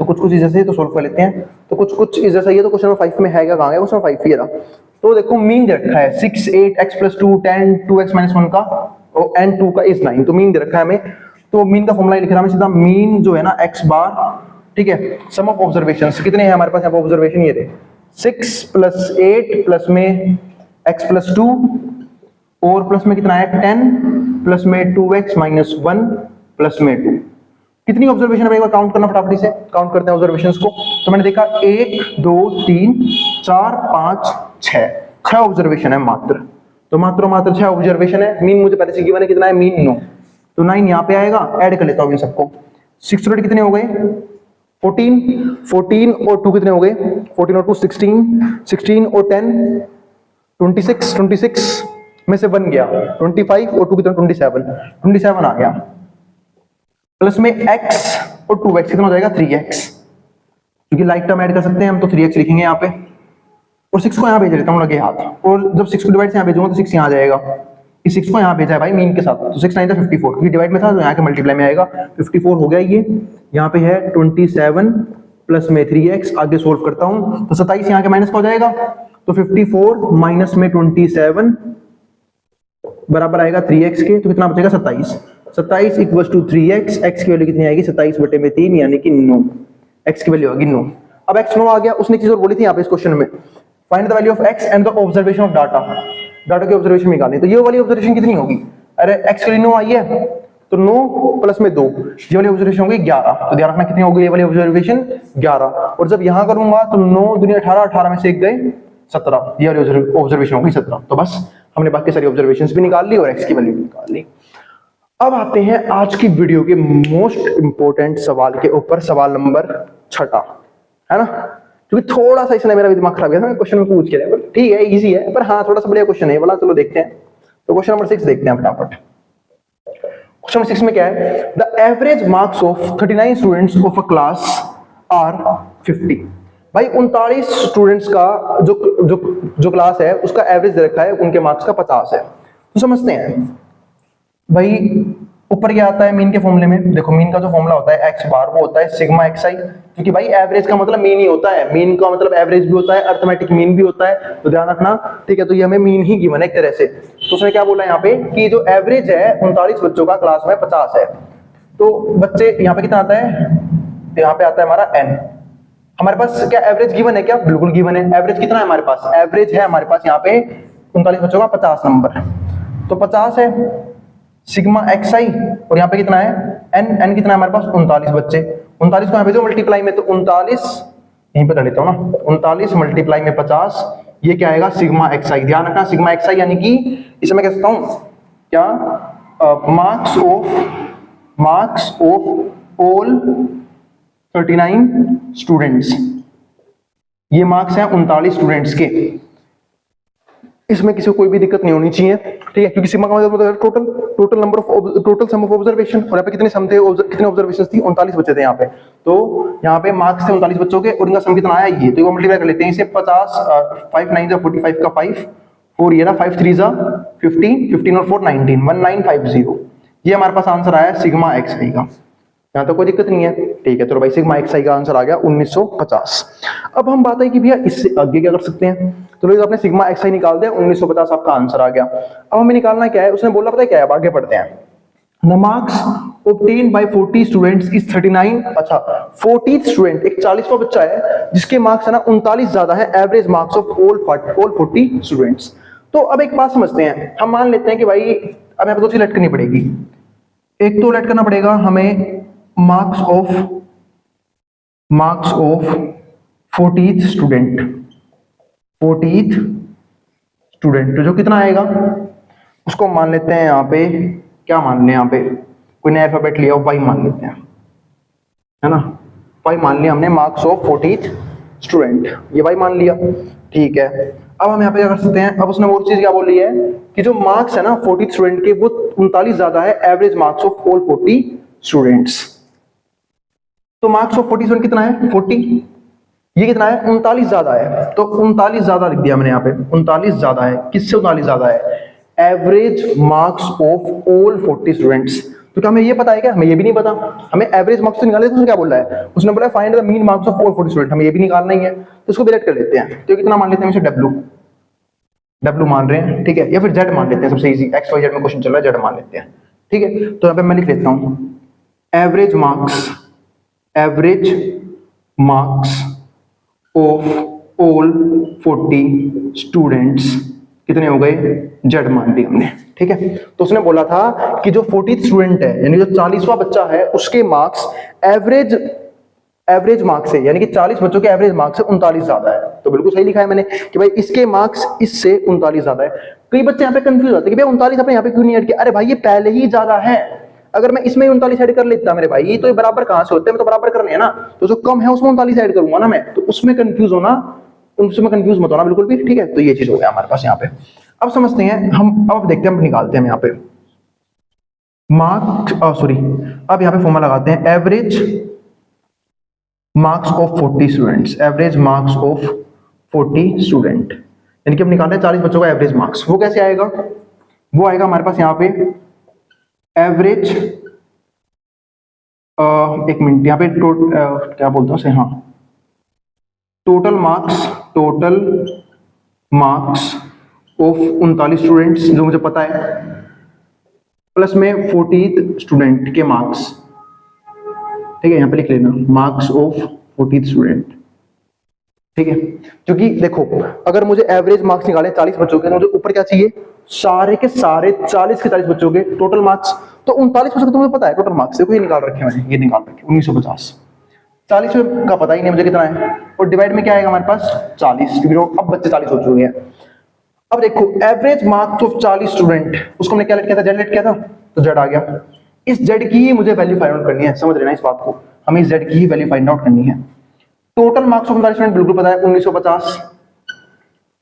तो कुछ इस जैसे ही तो सोल्व कर लेते हैं। तो कुछ इस जैसा ही है। तो क्वेश्चन नंबर 5 में है क्या? कहां गया क्वेश्चन नंबर 5 ही रहा। तो देखो मीन दे रखा है 6 8 x + 2 10 2x - 1 का और n 2 का is 9। तो मीन दे रखा है हमें, तो मीन का फॉर्मूला लिख रहा हूं मैं सीधा। मीन जो है ना x बार, ठीक है, सम ऑफ ऑब्जर्वेशंस कितने हैं हमारे पास यहाँ पे ऑब्जर्वेशन? ये थे 6 + 8 प्लस में x + 2 और प्लस में कितना है 10 प्लस में 2x - 1 प्लस में 2। कितनी ऑब्जर्वेशन है? एक बार काउंट करना फटाफट से, काउंट करते हैं ऑब्जर्वेशंस को। तो मैंने देखा 1 2 3 4 5 6 ऑब्जर्वेशन है मात्र। तो मात्र 6 ऑब्जर्वेशन है। मीन मुझे पहले से गिवन है कितना है? मीन 9। तो 9 यहाँ पे आएगा, ऐड कर लेता हूँ इन सबको। 6 और 8 कितने हो गए? 14, 14 और 2 कितने हो गए? 14 और 2 16, 16 और 10 26, 26 में से 1 गया 25 और 2 कितना? 27, 27 आ गया। प्लस में x और 2x कितना हो जाएगा? 3x, क्योंकि लाइक टर्म ऐड कर सकते हैं हम, तो 3x लिखेंगे यहाँ पे। और 6 को यहाँ भेज देता हूँ लगे हाथ, और जब 6 को डिवाइड से यहाँ भेजूंगा तो 6 यहाँ आ जाएगा। इस 6 को यहाँ भेजा है भाई मीन के साथ, तो 6 9 54, क्योंकि डिवाइड में था तो यहाँ के मल्टीप्लाई में आएगा। 54 हो गया ये, यहाँ पे है 27 प्लस में 3x। आगे सोल्व करता हूँ तो 27 यहाँ के माइनस का हो जाएगा। तो 54 माइनस में 27 बराबर आएगा 3x के, तो कितना बचेगा? 27। 27 इक्वल्स टू 3x। x की वैल्यू कितनी आएगी? 27/3 यानी कि 9। x की वैल्यू होगी 9। अब x 9 आ गया। उसने चीज और बोली थी यहाँ पे इस क्वेश्चन में, find the value of x and the observation of data. Data की ऑब्जर्वेशन निकालनी। तो ये वाली ऑब्जर्वेशन कितनी होगी? अरे x के लिए 9 आई है तो 9 प्लस में 2, ये वाली ऑब्जर्वेशन होगी 11। तो ध्यान रखना कितनी होगी ये वाली ऑब्जर्वेशन? 11। और जब यहां करूंगा तो 9 दूनी 18, 18 में से 1 गए 17, ये वाली ऑब्जर्वेशन होगी 17। तो बस हमने बाकी सारी ऑब्जर्वेशंस भी निकाल ली और x की वैल्यू भी निकाल ली। अब आते हैं आज की वीडियो के मोस्ट इंपोर्टेंट सवाल के ऊपर, सवाल नंबर 6, है ना? क्योंकि थोड़ा सा इसने मेरा भी दिमाग खराब किया था, मैं क्वेश्चन में पूछ के रहा, ठीक है इजी है, पर हाँ थोड़ा सा बढ़िया क्वेश्चन है वाला। चलो देखते हैं। तो क्वेश्चन नंबर 6 देखते हैं फटाफट। क्वेश्चन नंबर 6 में क्या है? The average marks of 39 students of a class are 50। भाई 39 स्टूडेंट्स का जो क्लास है उसका एवरेज दे रखा है, उनके मार्क्स का 50 है। तो समझते हैं भाई ऊपर क्या आता है मीन के फॉर्मूले में। देखो मीन का जो फॉर्मूला होता है x बार, वो होता है सिग्मा xi, क्योंकि भाई एवरेज का मतलब मीन ही होता है। मीन का मतलब एवरेज भी होता है, अर्थमेटिक मीन भी होता है, तो ध्यान रखना, ठीक है? तो ये हमें मीन ही गिवन है एक तरह से। तो उसने क्या बोला यहाँ पे कि जो एवरेज है 39 बच्चों का क्लास में 50 है। तो बच्चे यहाँ पे कितना आता है? तो यहाँ पे आता है हमारा n। हमारे पास क्या एवरेज गिवन है क्या? बिल्कुल गिवन है। एवरेज कितना है हमारे पास? एवरेज है हमारे पास यहाँ पे 39 बच्चों का 50 नंबर, तो 50 है सिग्मा xi, और यहाँ पे कितना है n कितना है हमारे पास? 39 बच्चे। 39 को यहाँ पे जो मल्टीप्लाई में, तो 39 यहीं पे कर लेता हूँ ना, 39 मल्टीप्लाई में 50, ये क्या आएगा? Sigma xi। ध्यान रखना सिग्मा xi यानी कि इसे मैं कह सकता हूँ क्या? Marks of all 39 students. ये मार्क्स हैं 39 स्टूडेंट्स के। इसमें किसी को कोई भी दिक्कत नहीं होनी चाहिए, ठीक है, क्योंकि सिग्मा का मतलब है total number of total sum of observation, और यहाँ पे कितने सम थे, कितने ऑब्जर्वेशन थी, 39 बच्चे थे यहाँ पे। तो यहाँ पे मार्क्स थे 39 बच्चों के, और इनका सम कितना आया ये, तो ये मल्टीप्लाई कर लेते हैं इसे 50, 5 9 45 का 5 4 ये ना 5 3 15 15 और 4 19 1950, ये हमारे पास आंसर आया सिग्मा एक्स आई का। यहाँ तो कोई दिक्कत नहीं है, ठीक है। तो भाई सिग्मा एक्स आई का आंसर आ गया 1950। अब हम बात है कि भैया इससे आगे क्या कर सकते हैं, तो लोग आपने सिग्मा एक्स आई निकाल दिया, 1950 आपका आंसर आ गया। अब हमें निकालना क्या है, उसने बोला पता है क्या है, अब आगे पढ़ते हैं। The marks obtained by 40 students is 39, अच्छा 40th स्टूडेंट एक 40वां बच्चा है जिसके मार्क्स है ना 39 ज्यादा है average marks of all 40 students. तो अब एक बात समझते हैं, हम मान लेते हैं कि भाई अब यहाँ पे दो चीज लेट करनी पड़ेगी। एक तो लेट करना पड़ेगा हमें मार्क्स ऑफ 40th स्टूडेंट तो जो कितना आएगा उसको मान लेते हैं यहाँ पे, क्या मान लें यहाँ पे, कोई नया अल्फाबेट लिया हो, पाई मान लेते हैं, है ना, पाई मान लिया हमने मार्क्स ऑफ 40th स्टूडेंट, ये पाई मान लिया, ठीक है। अब हम यहाँ पे क्या कर सकते हैं, अब उसने वो चीज क्या बोली है कि जो मार्क्स है ना 40th स्टूडेंट के वो 39 ज्यादा है average marks of all 40 students. तो मार्क्स ऑफ 40 स्टूडेंट कितना है 40, ये कितना है 39 ज्यादा है, तो 39 ज्यादा लिख दिया मैंने यहाँ पे, 39 ज्यादा है, किससे 39 ज्यादा है, average marks of all 40 students. तो क्या हमें ये पता है क्या, हमें ये भी नहीं पता, हमें एवरेज मार्क्स तो निकालने, उसने क्या बोला है, उसने बोला find the mean marks of all 40 student, हमें ये भी निकालना ही है, तो इसको भी लेट कर लेते हैं। तो कितना मान लेते हैं, डब्ल्यू मान रहे हैं, ठीक है, या फिर जेड मान लेते हैं, सबसे इजी, एक्स वाई जेड में क्वेश्चन चल रहा है, जेड मान लेते हैं, ठीक है। तो यहाँ पे मैं लिख लेता हूँ average marks of all 40 students कितने हो गए, जेड मान दी हमने, ठीक है। तो उसने बोला था कि जो 40th स्टूडेंट है यानी जो 40वां बच्चा है उसके मार्क्स एवरेज मार्क्स है, यानी कि 40 बच्चों के एवरेज मार्क्स से 39 ज्यादा है। तो बिल्कुल सही लिखा है मैंने कि भाई इसके मार्क्स इससे 39 ज्यादा है। कई बच्चे यहाँ पे कंफ्यूज होते हैं कि भाई 39 आपने यहाँ पे क्यों नहीं ऐड किया, अरे भाई ये पहले ही ज्यादा है, अगर मैं इसमें 39 ऐड कर लेता मेरे भाई तो ये बराबर कहां से होते हैं, मैं तो बराबर करने है ना, तो जो कम है उसमें 39 ऐड करूंगा ना मैं, तो उसमें कंफ्यूज मत होना बिल्कुल भी, ठीक है। तो ये चीज हो गया हमारे पास यहाँ पे। अब समझते हैं हम, अब देखते हैं, हम निकालते हैं यहाँ पे अब यहाँ पे फॉर्मूला लगाते हैं average marks of 40 students, average marks of 40 student, यानी कि हम निकालते हैं 40 बच्चों का एवरेज मार्क्स। वो कैसे आएगा, वो आएगा हमारे पास यहाँ पे एवरेज, एक मिनट यहाँ पे क्या बोलते हैं उसे, हाँ, टोटल मार्क्स ऑफ 39 स्टूडेंट्स जो मुझे पता है, प्लस में 40th स्टूडेंट के मार्क्स, ठीक है, यहाँ पे लिख लेना मार्क्स ऑफ 40th स्टूडेंट, ठीक है। क्योंकि देखो अगर मुझे एवरेज मार्क्स निकाले 40 बच्चों के, तो मुझे ऊपर क्या चाहिए, सारे के सारे 40 के 40 बच्चों के टोटल मार्क्स। तो 39 बच्चों का तुम्हें पता है टोटल मार्क्स, देखो ये निकाल रखे मैंने, ये निकाल रखे 1950, 40 का पता ही नहीं मुझे कितना है, और डिवाइड में क्या आएगा हमारे पास 40, क्योंकि अब बच्चे 40 हो चुके हैं। अब देखो एवरेज मार्क्स ऑफ 40 स्टूडेंट, उसको हमने क्या लेट किया था, जेड लेट किया था, तो जेड आ गया। इस जेड की ही मुझे वैल्यू फाइंड आउट करनी है, समझ लेना इस बात को, हमें इस जेड की ही वैल्यू फाइंड आउट करनी है। टोटल मार्क्स ऑफ 39 स्टूडेंट बिल्कुल पता है 1950,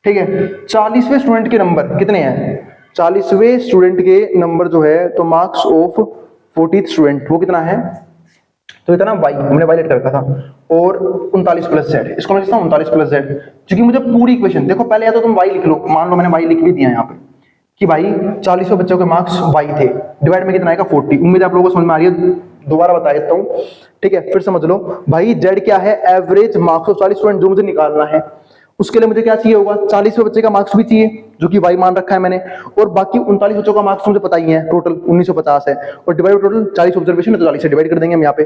ठीक है। 40वें स्टूडेंट के नंबर कितने हैं, 40वें स्टूडेंट के नंबर जो है, तो मार्क्स ऑफ 40th स्टूडेंट वो कितना है, तो इतना y, हमने y लेट कर रखा था, और 39 प्लस जेड, इसको मैं लिखता हूं 39 प्लस जेड, क्योंकि मुझे पूरी इक्वेशन देखो, पहले या तो तुम y लिख लो, मान लो मैंने y लिख भी दिया यहाँ पे कि भाई 40वें बच्चों के मार्क्स y थे, डिवाइड में कितना आएगा 40। उम्मीद है आप लोगों को समझ में आ रही है, दोबारा बता देता हूँ, ठीक है, फिर समझ लो भाई। z क्या है, एवरेज मार्क्स ऑफ 40 स्टूडेंट जो मुझे निकालना है, उसके लिए मुझे क्या चाहिए होगा, 40वें बच्चे का मार्क्स भी चाहिए जो कि y मान रखा है मैंने, और बाकी 39 बच्चों का मार्क्स मुझे पता ही है, टोटल 1950 है, और डिवाइड टोटल 40 ऑब्जर्वेशन है तो 40 से डिवाइड कर देंगे हम यहाँ पे।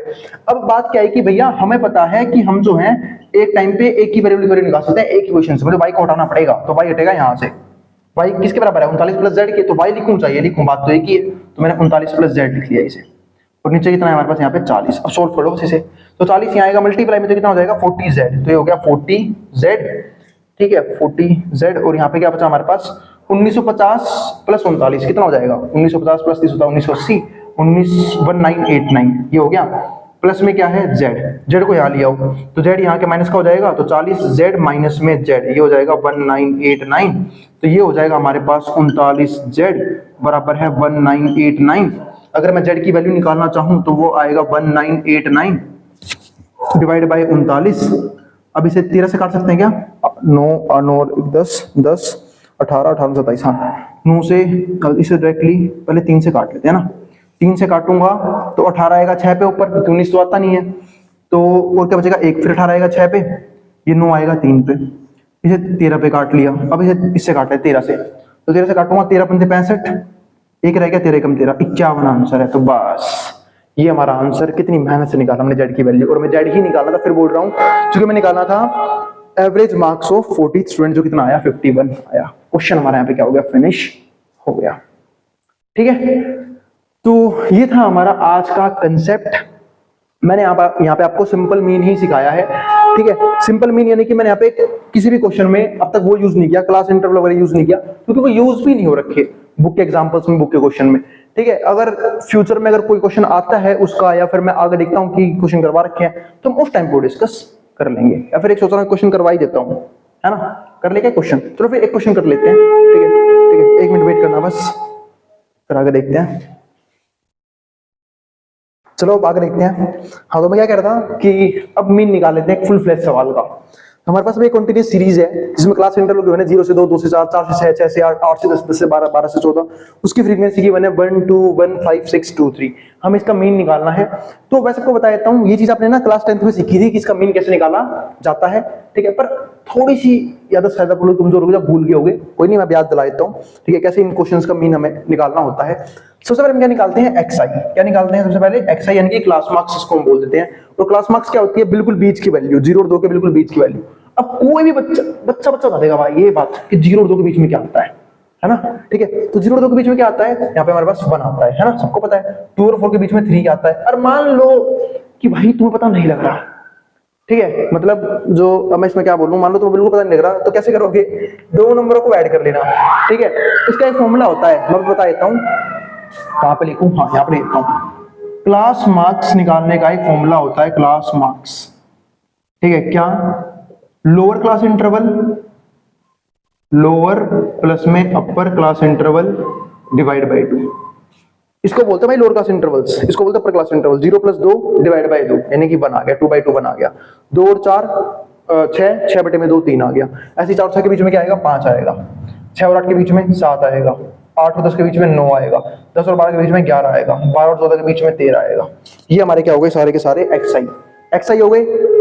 अब बात क्या है कि भैया हमें पता है कि हम जो है एक टाइम पे एक ही वेरिएबल निकाल सकते हैं, एक ही क्वेश्चन से, मुझे y को हटाना पड़ेगा, तो y हटेगा यहाँ से, y किसके बराबर है 39 प्लस जेड के, तो y लिखूं चाहिए लिखूं, बात तो एक ही है, तो मैंने 39 प्लस जेड लिख लिया इसे, और नीचे कितना है हमारे पास यहाँ पे 40। अब सोल्व करो इसे, तो 40 यहाँ आएगा, मल्टीप्लाई में तो कितना हो जाएगा 40z, तो ये हो गया 40z, ठीक है 40z, और यहाँ पे क्या बचा हमारे पास 1950 प्लस 39 कितना हो जाएगा, 1950 प्लस 30 होता है 1980, 191989 ये हो गया, प्लस में क्या है जेड, जेड को यहाँ लिया हो तो जेड यहाँ के माइनस का हो जाएगा, तो 40 जेड माइनस में जेड, ये हो जाएगा 1989। तो ये हो जाएगा हमारे पास 39 जेड बराबर है 1989। अगर मैं जेड की वैल्यू निकालना चाहूं तो वो आएगा 1989 डिवाइड बाई 39। अब इसे 13 से काट सकते हैं क्या? 9 9 10 10 18 18 27, हाँ 9 से इसे डायरेक्टली पहले 3 से काट लेते हैं ना, 3 से काटूंगा तो 18 आएगा 6 पे ऊपर, क्योंकि 19 तो आता नहीं है, तो और क्या बचेगा 1, फिर 18 आएगा 6 पे, ये 9 आएगा 3 पे, इसे 13 पे काट लिया। अब इसे इससे काट लिया 13 से, तो 13 से काटूंगा 13 पंजे 65, एक रह गया 13 कम 13 51 आंसर है। तो बस ये हमारा आंसर, कितनी मेहनत से निकाला हमने जेड की वैल्यू, और मैं जेड ही निकालना था, फिर बोल रहा हूँ क्योंकि मैं निकालना था एवरेज मार्क्स ऑफ 40 स्टूडेंट, जो कितना आया 51 आया। क्वेश्चन हमारा यहाँ पे क्या हो गया, फिनिश हो गया। ठीक है, तो ये था हमारा आज का कंसेप्ट। मैंने यहाँ पे आपको सिंपल मीन ही सिखाया है। ठीक है, सिंपल मीन यानी कि मैंने यहाँ पे किसी भी क्वेश्चन में अब तक वो यूज नहीं किया, क्लास इंटरवल वगैरह यूज नहीं किया, क्योंकि वो यूज भी नहीं हो रखे बुक के एग्जांपल्स में, बुक के क्वेश्चन में। ठीक है, अगर फ्यूचर में अगर कोई क्वेश्चन आता है उसका, या फिर मैं आगे देखता हूँ कि क्वेश्चन करवा रखे हैं, तो हम उस टाइम को डिस्कस कर लेंगे, या फिर एक सोच रहा हूँ क्वेश्चन करवा ही देता हूँ, है ना, कर ले क्या क्वेश्चन, चलो फिर एक क्वेश्चन कर लेते हैं। ठीक है ठीक है, 1 मिनट वेट करना बस, फिर आगे देखते हैं। चलो अब आगे देखते हैं। हाँ, तो मैं क्या कह रहा था कि अब मीन निकाल लेते हैं एक फुल फ्लैश सवाल का। हमारे पास में एक कंटीन्यूअस सीरीज है जिसमें क्लास इंटरवल गिवन है 0 से 2, 2 से 4, 4 से 6, 6 से 8, 8 से 10, 10 से 12, 12 से 14। उसकी फ्रीक्वेंसी गिवन है 1 2 1 5 6 2 3। हमें इसका मीन निकालना है। तो वैसे आपको बता देता हूँ, ये चीज आपने ना क्लास 10th में सीखी थी कि इसका मीन कैसे निकाला जाता है। ठीक है, पर थोड़ी सी याद शायद आप लोग कमजोर हो गए, भूल गए होगे, कोई नहीं, मैं याद दिला देता हूँ। ठीक है, कैसे इन क्वेश्चंस का मीन हमें निकालना होता है। सबसे पहले हम क्या निकालते हैं, एक्सआई। क्या निकालते हैं सबसे पहले, एक्सआई यानी कि क्लास मार्क्स इसको हम बोल देते हैं। और क्लास मार्क्स क्या होती है, बिल्कुल बीच की वैल्यू, 0 और 2 के बिल्कुल बीच की वैल्यू। अब कोई भी बच्चा बता देगा भाई ये बात कि 0 और 2 के बीच में क्या आता है ना। ठीक है, तो 0 और 2 के बीच में क्या आता है, यहाँ पे हमारे पास 1 आता है ना, सबको पता है। 2 और 4 के बीच में 3 आता है। और मान लो कि भाई तुम्हें पता नहीं लग रहा, ठीक है, मतलब जो अब मैं इसमें क्या बोलूं, मान लो तुम्हें बिल्कुल पता नहीं लग रहा, तो कैसे करोगे, 2 नंबरों को ऐड कर लेना। ठीक है, इसका एक फॉर्मूला होता है, मैं बता देता हूँ, कहां पे लिखूं, हाँ यहाँ पे लिखता हूं। क्लास मार्क्स निकालने का एक फॉर्मूला होता है, क्लास मार्क्स। ठीक है, क्या, lower class interval, lower plus में upper class interval divide by 2। इसको बोलते हैं भाई लोअर क्लास इंटरवल्स, इसको बोलते हैं अपर क्लास इंटरवल। 0 + 2 डिवाइड बाय 2 यानी कि 1 आ गया, 2/2 1 आ गया। 2 और 4 6, 6/2 3 आ गया। ऐसे 4 और 6 के बीच में क्या आएगा, 5 आएगा। 6 और 8 के बीच में 7 आएगा। 8 और 10 के बीच में 9 आएगा। 10 और 12 के बीच में 11 आएगा। 12 और 14 के बीच में 13 आएगा। ये हमारे क्या हो गए, सारे के सारे एक्सआई हो गए।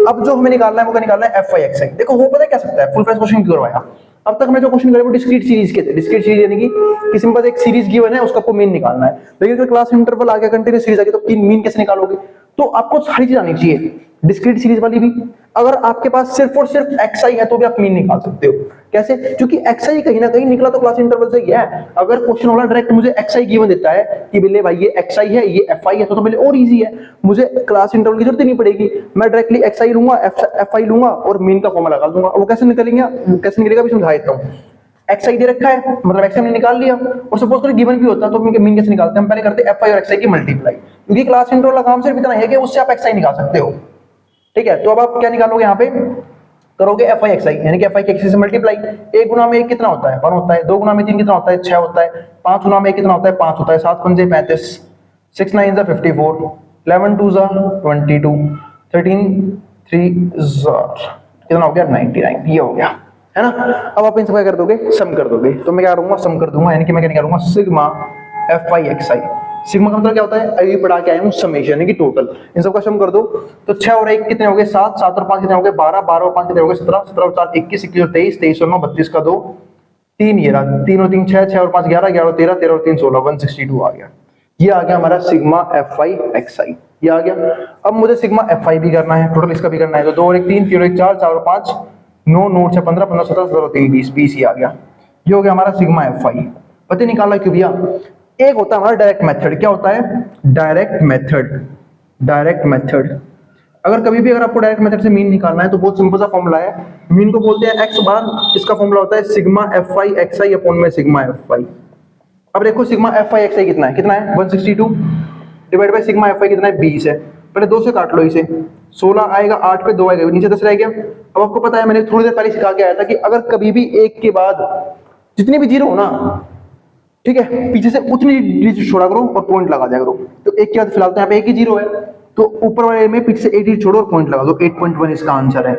अब जो हमें निकालना है वो क्या निकालना है, एफआई एक्सआई। देखो वो पता है क्या सकता है, फुल फ्लैश क्वेश्चन क्यों करवाया। अब तक हमने जो क्वेश्चन करे वो डिस्क्रीट सीरीज के थे। डिस्क्रीट सीरीज यानी कि किसी में पास एक सीरीज गिवन है, उसका आपको मीन निकालना है। लेकिन अगर क्लास इंटरवल आ गया, कंटीन्यूअस सीरीज आ गई, तो मीन कैसे निकालोगे। तो आपको सारी चीज आनी चाहिए, डिस्क्रीट सीरीज वाली भी। अगर आपके पास सिर्फ और सिर्फ एक्सआई है तो भी आप मीन निकाल सकते हो। कैसे, क्योंकि एक्सआई कहीं ना कहीं निकला तो क्लास इंटरवल से ही है। अगर क्वेश्चन वाला डायरेक्ट मुझे एक्सआई गिवन देता है कि बिल्ले भाई ये एक्सआई है, ये एफआई है, तो मेरे और इजी है, मुझे क्लास इंटरवल की जरूरत ही नहीं पड़ेगी। मैं डायरेक्टली एक्सआई लूंगा, एफआई लूंगा और मीन का फॉर्मूला लगा दूंगा। वो कैसे निकलेगा, कैसे निकलेगा भी समझा देता हूं। एक्सआई दे रखा है, मतलब एक्सआई हमने निकाल लिया, और सपोज करो गिवन भी होता तो मीन कैसे निकालते हैं, हम पहले करते हैं एफआई और एक्सआई की मल्टीप्लाई। क्योंकि क्लास इंटरवल का काम सिर्फ इतना है कि उससे आप एक्सआई निकाल सकते हो। ठीक है, तो अब आप क्या निकालोगे, यहाँ पे करोगे एफ आई एक्स आई, यानी कि एफ आई के एक्स से मल्टीप्लाई। 1 गुना में 1 कितना होता है, 1 होता है। 2 गुना में 3 कितना होता है, 6 होता है। 5 गुना में 1 कितना होता है, 5 होता है। 7 पंजे 35, 6 9 54, 11 2 22, 13 3 कितना हो गया, 99। ये हो गया, है ना। अब आप इन सब क्या कर दोगे, सम कर दोगे। तो मैं क्या करूंगा, सम कर दूंगा, यानी कि मैं क्या निकालूंगा, sigma F I x I. Sigma का मतलब क्या होता है, अभी पढ़ा के आया हूं समेशन, यानी कि टोटल। इन सब का सम कर दो तो 6 और 1 कितने हो गए, 7, 7 और 5 कितने हो गए, 12, 12 और 5 कितने हो गए, 17, 17 और 4 21, 21 और 23, 23 और 9 32 का 2 3, ये रहा 3 और 3 6, 6 और 5 11, 11 और 13, 13 और 3 16, 162 आ गया। ये आ गया हमारा सिग्मा एफ आई एक्स आई, ये आ गया। अब मुझे सिग्मा एफ आई भी करना है, टोटल इसका भी करना है। तो 2 और 1 3, 3 और 1 4, 4 और 5 9, 9 और 6 15, 15 17, 17 और 3 20, 20 ही आ गया। ये हो गया हमारा सिग्मा एफ आई। पता निकाला क्यों भैया, एक होता है हमारा डायरेक्ट मेथड। क्या होता है, डायरेक्ट मेथड। डायरेक्ट मेथड, अगर कभी भी अगर आपको डायरेक्ट मेथड से मीन निकालना है तो बहुत सिंपल सा फॉर्मूला है। मीन को बोलते हैं एक्स बार, इसका फॉर्मूला होता है sigma F I x I upon में सिग्मा एफ आई। अब देखो सिग्मा एफ आई एक्स आई कितना है, 162 divide by sigma F I कितना है, 20 है। पहले 2 से काट लो इसे, 16 आएगा, 8 पे 2 आएगा, नीचे 10 रह गया। अब आपको पता है, मैंने थोड़ी देर पहले सिखा के आया था कि अगर कभी भी 1 के बाद जितनी भी जीरो हो ना, ठीक है, पीछे से उतनी डिजिट छोड़ा करो और पॉइंट लगा दिया करो। तो 1 के बाद फिलहाल तो यहाँ पे 1 ही जीरो है, तो ऊपर वाले में पीछे से 8 डिजिट छोड़ो और पॉइंट लगा दो, 8.1 इसका आंसर है।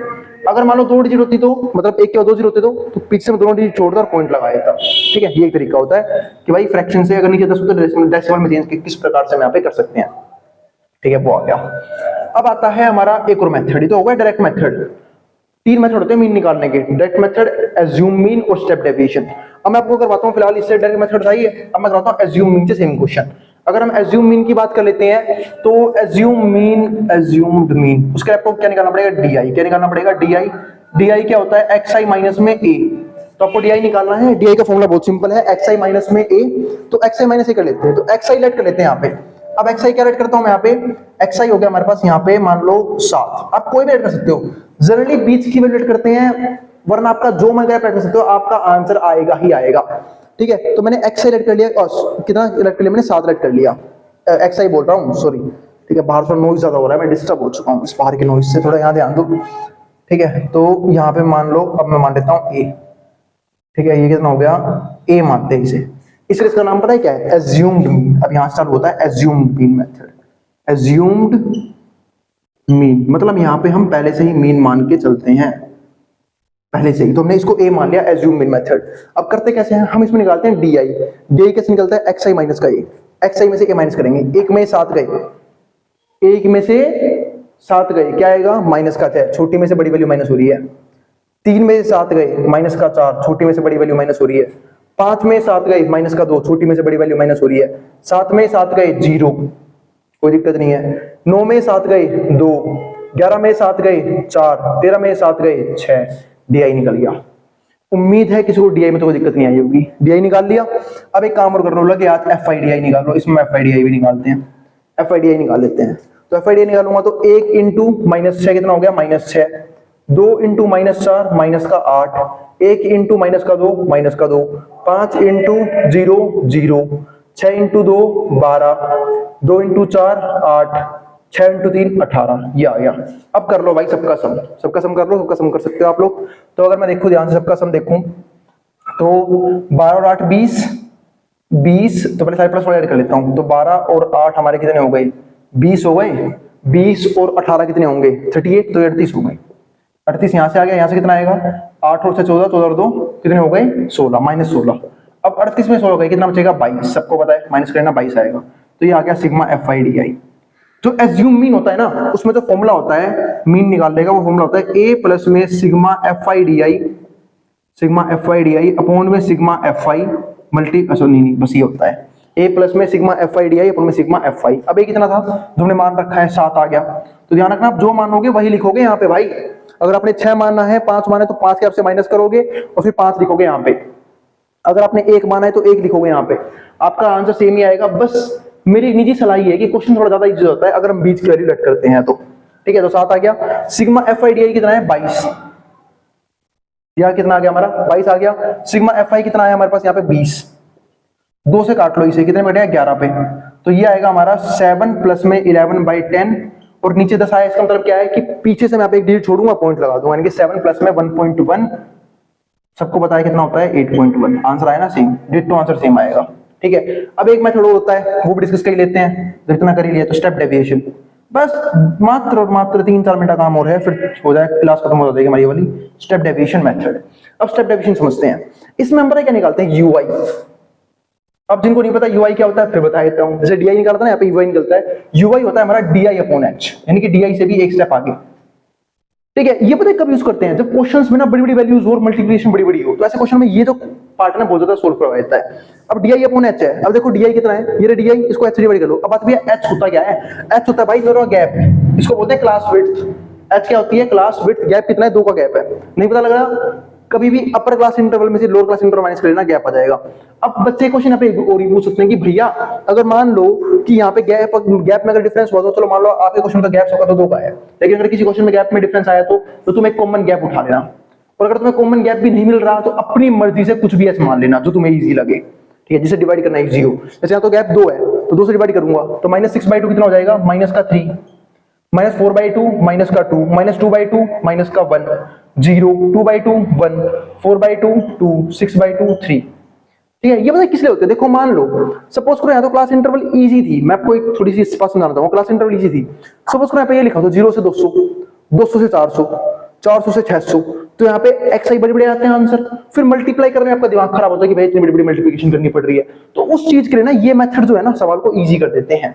अगर मान लो 2 डिजिट होती तो मतलब 1 के बाद 2 जीरो होते तो पीछे से दोनों डिजिट छोड़कर पॉइंट लगाया था। ठीक है, ये एक तरीका होता है कि भाई फ्रैक्शन से अगर नीचे 10 होता है डेसिमल में चेंज किस प्रकार से हम यहाँ पे कर सकते हैं। ठीक है, वो आ गया। अब आता है हमारा एक और मेथड, ये तो होगा डायरेक्ट मेथड। 3 मेथड होते हैं मीन निकालने के, डायरेक्ट मेथड, एज्यूम मीन और स्टेप डेविएशन। अब मैं आपको करवाता हूँ, फिलहाल इससे डायरेक्ट मेथड सही है, अब मैं करवाता हूँ एज्यूम मीन से सेम क्वेश्चन। अगर हम एज्यूम मीन की बात कर लेते हैं तो एज्यूम मीन, एज्यूम्ड मीन, उसके आपको क्या निकालना पड़ेगा, डी। क्या निकालना पड़ेगा, डी। क्या होता है, xi माइनस में a। तो आपको डी निकालना है। डी का फॉर्मूला बहुत सिंपल है, xi माइनस में a। तो xi माइनस a कर लेते हैं, तो xi लेट कर लेते हैं यहाँ पे। अब xi क्या रेट करता हूं मैं यहाँ पे, xi हो गया हमारे पास यहाँ पे मान लो 7। आप कोई भी रेट कर सकते हो, जनरली बीच की वैल्यू रेट करते हैं, वरना आपका जो मन करे रेट कर सकते हो, आपका आंसर आएगा ही आएगा। ठीक है, तो मैंने xi रेट कर लिया, कितना रेट कर लिया मैंने, 7 रेट कर लिया, xi बोल रहा हूँ, सॉरी। ठीक है, बाहर से नॉइज ज्यादा हो रहा है, मैं डिस्टर्ब हो चुका हूँ इस बाहर की नॉइज से, थोड़ा यहाँ ध्यान दो। ठीक है, तो यहाँ पे मान लो, अब मैं मान लेता हूँ a। ठीक है, ये कितना हो गया, a मानते हैं इसे, इसलिए इसका नाम पता है क्या है, एज्यूम्ड मीन। अब यहां से चालू होता है assumed mean method. Assumed mean मतलब यहां पे हम पहले से ही मीन मान के चलते हैं, पहले से ही। तो हमने इसको a मान लिया, एज्यूम मीन मेथड। अब करते कैसे हैं, हम इसमें निकालते हैं डी। डी कैसे निकलता है, xi माइनस का a। xi में से a माइनस करेंगे, 1 में 7 गए, 1 में से 7 गए, क्या आएगा, माइनस का 6, छोटी में से बड़ी वैल्यू माइनस हो रही है। 3 में से 7 गए, माइनस का 4, छोटी में से बड़ी वैल्यू माइनस हो रही है। 5 में 7 गए, माइनस का 2, छोटी में से बड़ी वैल्यू माइनस हो रही है। 7 में 7 गए, 0, कोई दिक्कत नहीं है। 9 में 7 गए, 2, 11 में 7 गए, 4, 13 में 7 गए, 6, डी निकल गया। उम्मीद है किसी को डी में तो कोई दिक्कत नहीं आई होगी। डी निकाल लिया। अब एक काम और कर लो, लगे आज एफ आई डी निकाल लो, इसमें एफ आई डी भी निकालते हैं, एफ आई डी निकाल लेते हैं। तो एफ आई डी निकालूंगा तो 1 इंटू -6 कितना हो गया, -6, 2 इंटू -4 माइनस का 8, 1 इंटू -2 माइनस का 2, 5 इंटू 0 0, 6 इंटू 2 12, 2 इंटू 4 8, 6 इंटू 3 18, ये आ गया। अब कर लो भाई सबका सम, सबका सम कर लो, सबका सम कर सकते हो आप लोग। तो अगर मैं देखूं ध्यान से, सबका सम देखूं तो 12 और 8 20, 20, तो पहले सारे प्लस वाले ऐड कर लेता हूं। तो 12 और 8 हमारे कितने हो गए, 20 हो गए। 20 और 18 कितने होंगे, 38, तो 38 हो गए। 38 यहां से आ गया, यहां से कितना आएगा, 8 और 6 14, 14 और 2 कितने हो गए, 16, -16। अब 38 में 16 गए, कितना बचेगा, 22, सबको पता है माइनस करना 22 आएगा। तो ये आ गया sigma F I D I. जो एज्यूम मीन होता है ना, उसमें जो फॉर्मूला होता है मीन निकालने का, वो फॉर्मूला होता है a प्लस में sigma F I D I upon में सिग्मा एफ आई मल्टी, नहीं बस ये होता है a प्लस में sigma F I D I upon में सिग्मा एफ आई। अब ये कितना था जो हमने मान रखा है, 7 आ गया। तो ध्यान रखना, आप जो मानोगे वही लिखोगे यहाँ पे भाई। अगर आपने 6 मानना है, 5 माने तो 5 के आपसे माइनस करोगे और फिर 5 लिखोगे यहाँ पे। अगर आपने 1 माना है तो 1 लिखोगे यहाँ पे, आपका आंसर सेम ही आएगा। बस मेरी निजी सलाह है कि क्वेश्चन थोड़ा ज्यादा इजी होता है अगर हम बीच की वैल्यू लेट करते हैं तो। ठीक है, तो 7 आ गया। Sigma F I D I कितना है, 22, यह कितना आ गया हमारा, 22 आ गया। सिग्मा एफ आई कितना है हमारे पास यहाँ पे, 20, 2 से काट लो इसे, कितने बैठे हैं, 11 पे। तो ये आएगा हमारा 7 प्लस में 11/10 और नीचे 10 आया। इसका मतलब क्या है कि पीछे से मैं यहाँ पे एक डिजिट छोड़ूंगा, पॉइंट लगा दूंगा, यानी कि 7 प्लस में 1.1, सबको पता है कितना होता है, 8.1। आंसर आया ना सेम, डिट्टो आंसर सेम आएगा। ठीक है, अब एक मेथड होता है, वो भी डिस्कस कर लेते हैं। जब इतना कर ही लिया तो स्टेप डेविएशन, बस मात्र और मात्र 3-4 मिनट का काम और है, फिर हो जाए, क्लास खत्म हो जाएगी हमारी वाली स्टेप डेविएशन मेथड। अब स्टेप डेविएशन समझते हैं। इसमें हम क्या निकालते हैं, यूआई। अब जिनको नहीं पता यूआई क्या होता है फिर बता देता हूं। जैसे डीआई निकालता है ना, यहाँ पे यूआई निकलता है। यूआई होता है हमारा डीआई अपॉन एच, यानी कि डीआई से भी एक स्टेप आगे। ठीक है, ये पता है कब यूज करते हैं, जब क्वेश्चंस में ना बड़ी बड़ी वैल्यूज और मल्टीप्लिकेशन बड़ी बड़ी हो, तो ऐसे क्वेश्चन में ये जो पार्ट ना बहुत ज्यादा सोल्व करवा देता है। अब डी आई अपॉन एच है। अब देखो डी आई कितना है, ये डी आई, इसको एच से डिवाइड कर लो। अब बात भैया एच होता क्या है, एच होता है भाई दोनों का गैप, इसको बोलते हैं क्लास विड्थ। एच क्या होती है, क्लास विड्थ। गैप कितना है, 2 का गैप है। नहीं पता लग रहा, कभी भी अपर क्लास इंटरवल में से लोअर क्लास इंटरवल माइनस कर लेना, गैप आ जाएगा। अब बच्चे क्वेश्चन यहाँ पे और ही पूछ सकते हैं कि भैया अगर मान लो कि यहाँ पे गैप में अगर डिफरेंस हुआ तो चलो मान लो आपके क्वेश्चन का गैप होगा तो 2 का है, लेकिन अगर किसी क्वेश्चन में गैप में डिफरेंस आया तो तुम एक कॉमन गैप उठा लेना। और अगर तुम्हें कॉमन गैप भी नहीं मिल रहा तो अपनी मर्जी से कुछ भी एच मान लेना जो तुम्हें ईजी लगे। ठीक है, जिसे डिवाइड करना इजी हो। जैसे यहाँ तो गैप 2 है तो 2 से डिवाइड करूंगा तो -6/2 कितना हो जाएगा, -3। -4/2 माइनस का 2, -2/2 माइनस का 1, 0, 2/2 1, 4/2 2, 6/2 3। ठीक है, ये पता है किस लिए होते हैं? देखो मान लो सपोज करो यहाँ तो क्लास इंटरवल इजी थी, मैं आपको एक थोड़ी सी स्पष्ट समझाना चाहूंगा। क्लास इंटरवल इजी थी, सपोज करो यहाँ पे ये लिखा हो 0 से 200, 200 से 400, 400 से 600, तो यहाँ पे xi बड़े बड़े आते हैं आंसर। फिर मल्टीप्लाई करने में आपका दिमाग खराब होता है कि भाई इतनी बड़ी बड़ी मल्टीप्लिकेशन करनी पड़ रही है। तो उस चीज के लिए ना ये मेथड जो है ना सवाल को इजी कर देते हैं।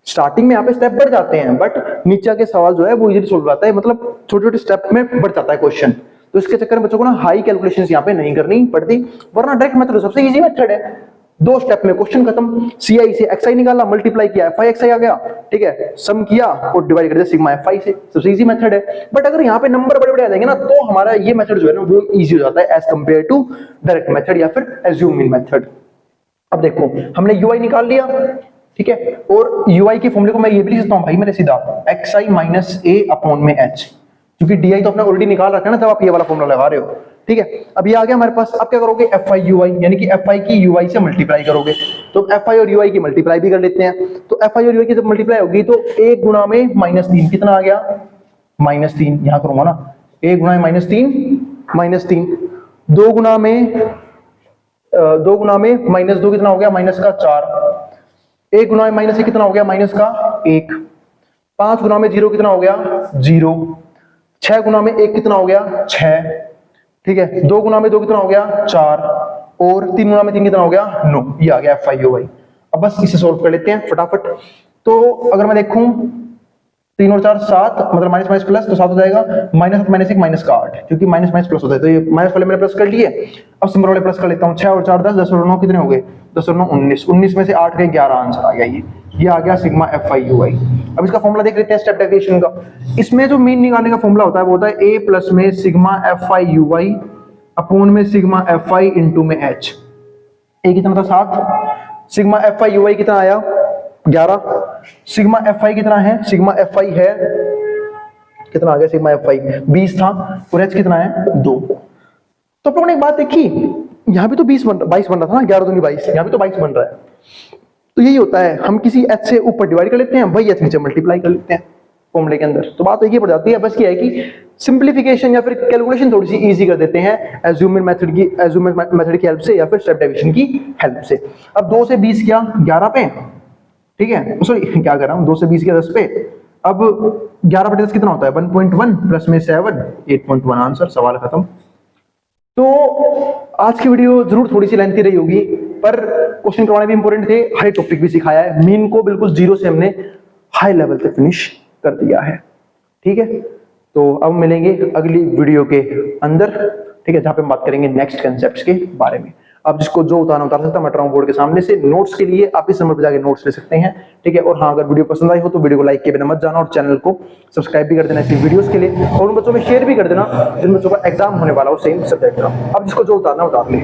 स्टार्टिंग में यहाँ पे स्टेप बढ़ जाते हैं, बट नीचे के सवाल जो है वो इजीली सोल्व आता है, मतलब छोटे छोटे स्टेप में बढ़ जाता है क्वेश्चन। तो इसके चक्कर में बच्चों को ना हाई कैलकुलेशंस यहाँ पे नहीं करनी पड़ती, वरना डायरेक्ट मेथड सबसे इजी मेथड है। 2 स्टेप में क्वेश्चन खत्म। CI से xi निकाला, मल्टीप्लाई किया, FI आ गया, ठीक है, सम किया और डिवाइड कर दिया सिग्मा FI से, सबसे इजी मेथड है। बट अगर यहाँ पे नंबर बड़े बड़े आ जाएंगे ना तो हमारा ये मेथड जो है ना वो इजी हो जाता है as compared to direct method या फिर एज्यूमिंग मेथड। अब देखो हमने UI निकाल लिया, ठीक है, और UI के फॉर्मूले को मैं ये भी लिख सकता हूँ भाई मैंने सीधा xi माइनस a अपॉन में h, क्योंकि DI तो आपने ऑलरेडी निकाल रखा है ना, तब आप ये वाला फॉर्मूला लगा रहे हो। ठीक है, अब ये आ गया हमारे पास। अब क्या करोगे? FI UI, यानी कि FI की UI से मल्टीप्लाई करोगे। तो FI और UI की मल्टीप्लाई भी कर लेते हैं। तो FI और UI की जब मल्टीप्लाई होगी तो 1 गुना में -3 कितना आ गया? -3, यहां करूंगा ना, 1 गुना में -3, 2 गुना में -2 कितना हो गया? माइनस का 4, 1 गुना में -1 कितना हो गया? माइनस का 1, 5 गुना में 0 कितना हो गया? 0, 6 गुना में 1 कितना हो गया? 6, ठीक है, 2 गुना में 2 कितना हो गया? 4, और 3 गुना में 3 कितना हो गया? 9। ये आ गया FI UI। अब बस इसे सोल्व कर लेते हैं फटाफट। तो अगर मैं देखूं 3 और 4 7, मतलब माइनस माइनस प्लस, तो 7 हो जाएगा, -1 माइनस का 8, क्योंकि माइनस माइनस प्लस होता है, तो ये माइनस वाले मैंने प्लस कर लिए। अब सिंबल वाले प्लस कर लेता हूँ। 6 और 4 10, 10 और 9 कितने हो गए? 10 और 9 19, 19 में से 8 गए 11, आंसर आ गया ये आ गया सिग्मा FI UI। अब इसका फॉर्मूला देख लेते हैं स्टेप डेविएशन का। इसमें जो मीन निकालने का फॉर्मूला होता है वो होता है a प्लस में सिग्मा FI UI अपॉन में सिग्मा FI इंटू में h। a कितना था? 7, सिग्मा FI UI कितना आया? 11, सिग्मा FI कितना है? सिग्मा FI है कितना आ गया? सिग्मा FI 20 था, और h कितना है? 2। तो आप लोगों ने एक बात देखी, यहाँ भी तो 22 बन रहा था ना, 11 दूनी 22, यहाँ भी तो 22 बन रहा है। तो यही होता है, हम किसी h से ऊपर डिवाइड कर लेते हैं, वही h नीचे मल्टीप्लाई कर लेते हैं फॉर्मूले के अंदर। तो बात एक ही पड़ जाती है, बस ये है कि सिंप्लीफिकेशन या फिर कैलकुलेशन थोड़ी सी इजी कर देते हैं एज्यूमेंट मेथड की हेल्प से या फिर स्टेप डेविएशन की हेल्प से। अब 2 से 20 किया 11 पे, ठीक है, सॉरी क्या कर रहा हूँ, 2 से 20 किया 10 पे। अब 11 बटे 10 कितना होता है? 1.1 प्लस में 7, 8.1, आंसर, सवाल खत्म। तो आज की वीडियो जरूर थोड़ी सी लेंथी रही होगी, पर क्वेश्चन करवाने भी इंपॉर्टेंट थे, हर एक टॉपिक भी सिखाया है, मीन को बिल्कुल 0 से हमने हाई लेवल तक फिनिश कर दिया है। ठीक है, तो अब मिलेंगे अगली वीडियो के अंदर, ठीक है, जहां पे हम बात करेंगे नेक्स्ट कंसेप्ट्स के बारे में। अब जिसको जो उतारना उतार सकता है, मैं ट्राउन बोर्ड के सामने से। नोट्स के लिए आप इस नंबर पर जाके नोट्स ले सकते हैं, ठीक है। और हाँ, अगर वीडियो पसंद आई हो तो वीडियो को लाइक किए बिना मत जाना, और चैनल को सब्सक्राइब भी कर देना ऐसी वीडियोस के लिए, और उन बच्चों में शेयर भी कर देना जिन बच्चों का एग्जाम होने वाला हो सेम सब्जेक्ट का। अब जिसको जो उतारना उतार ले।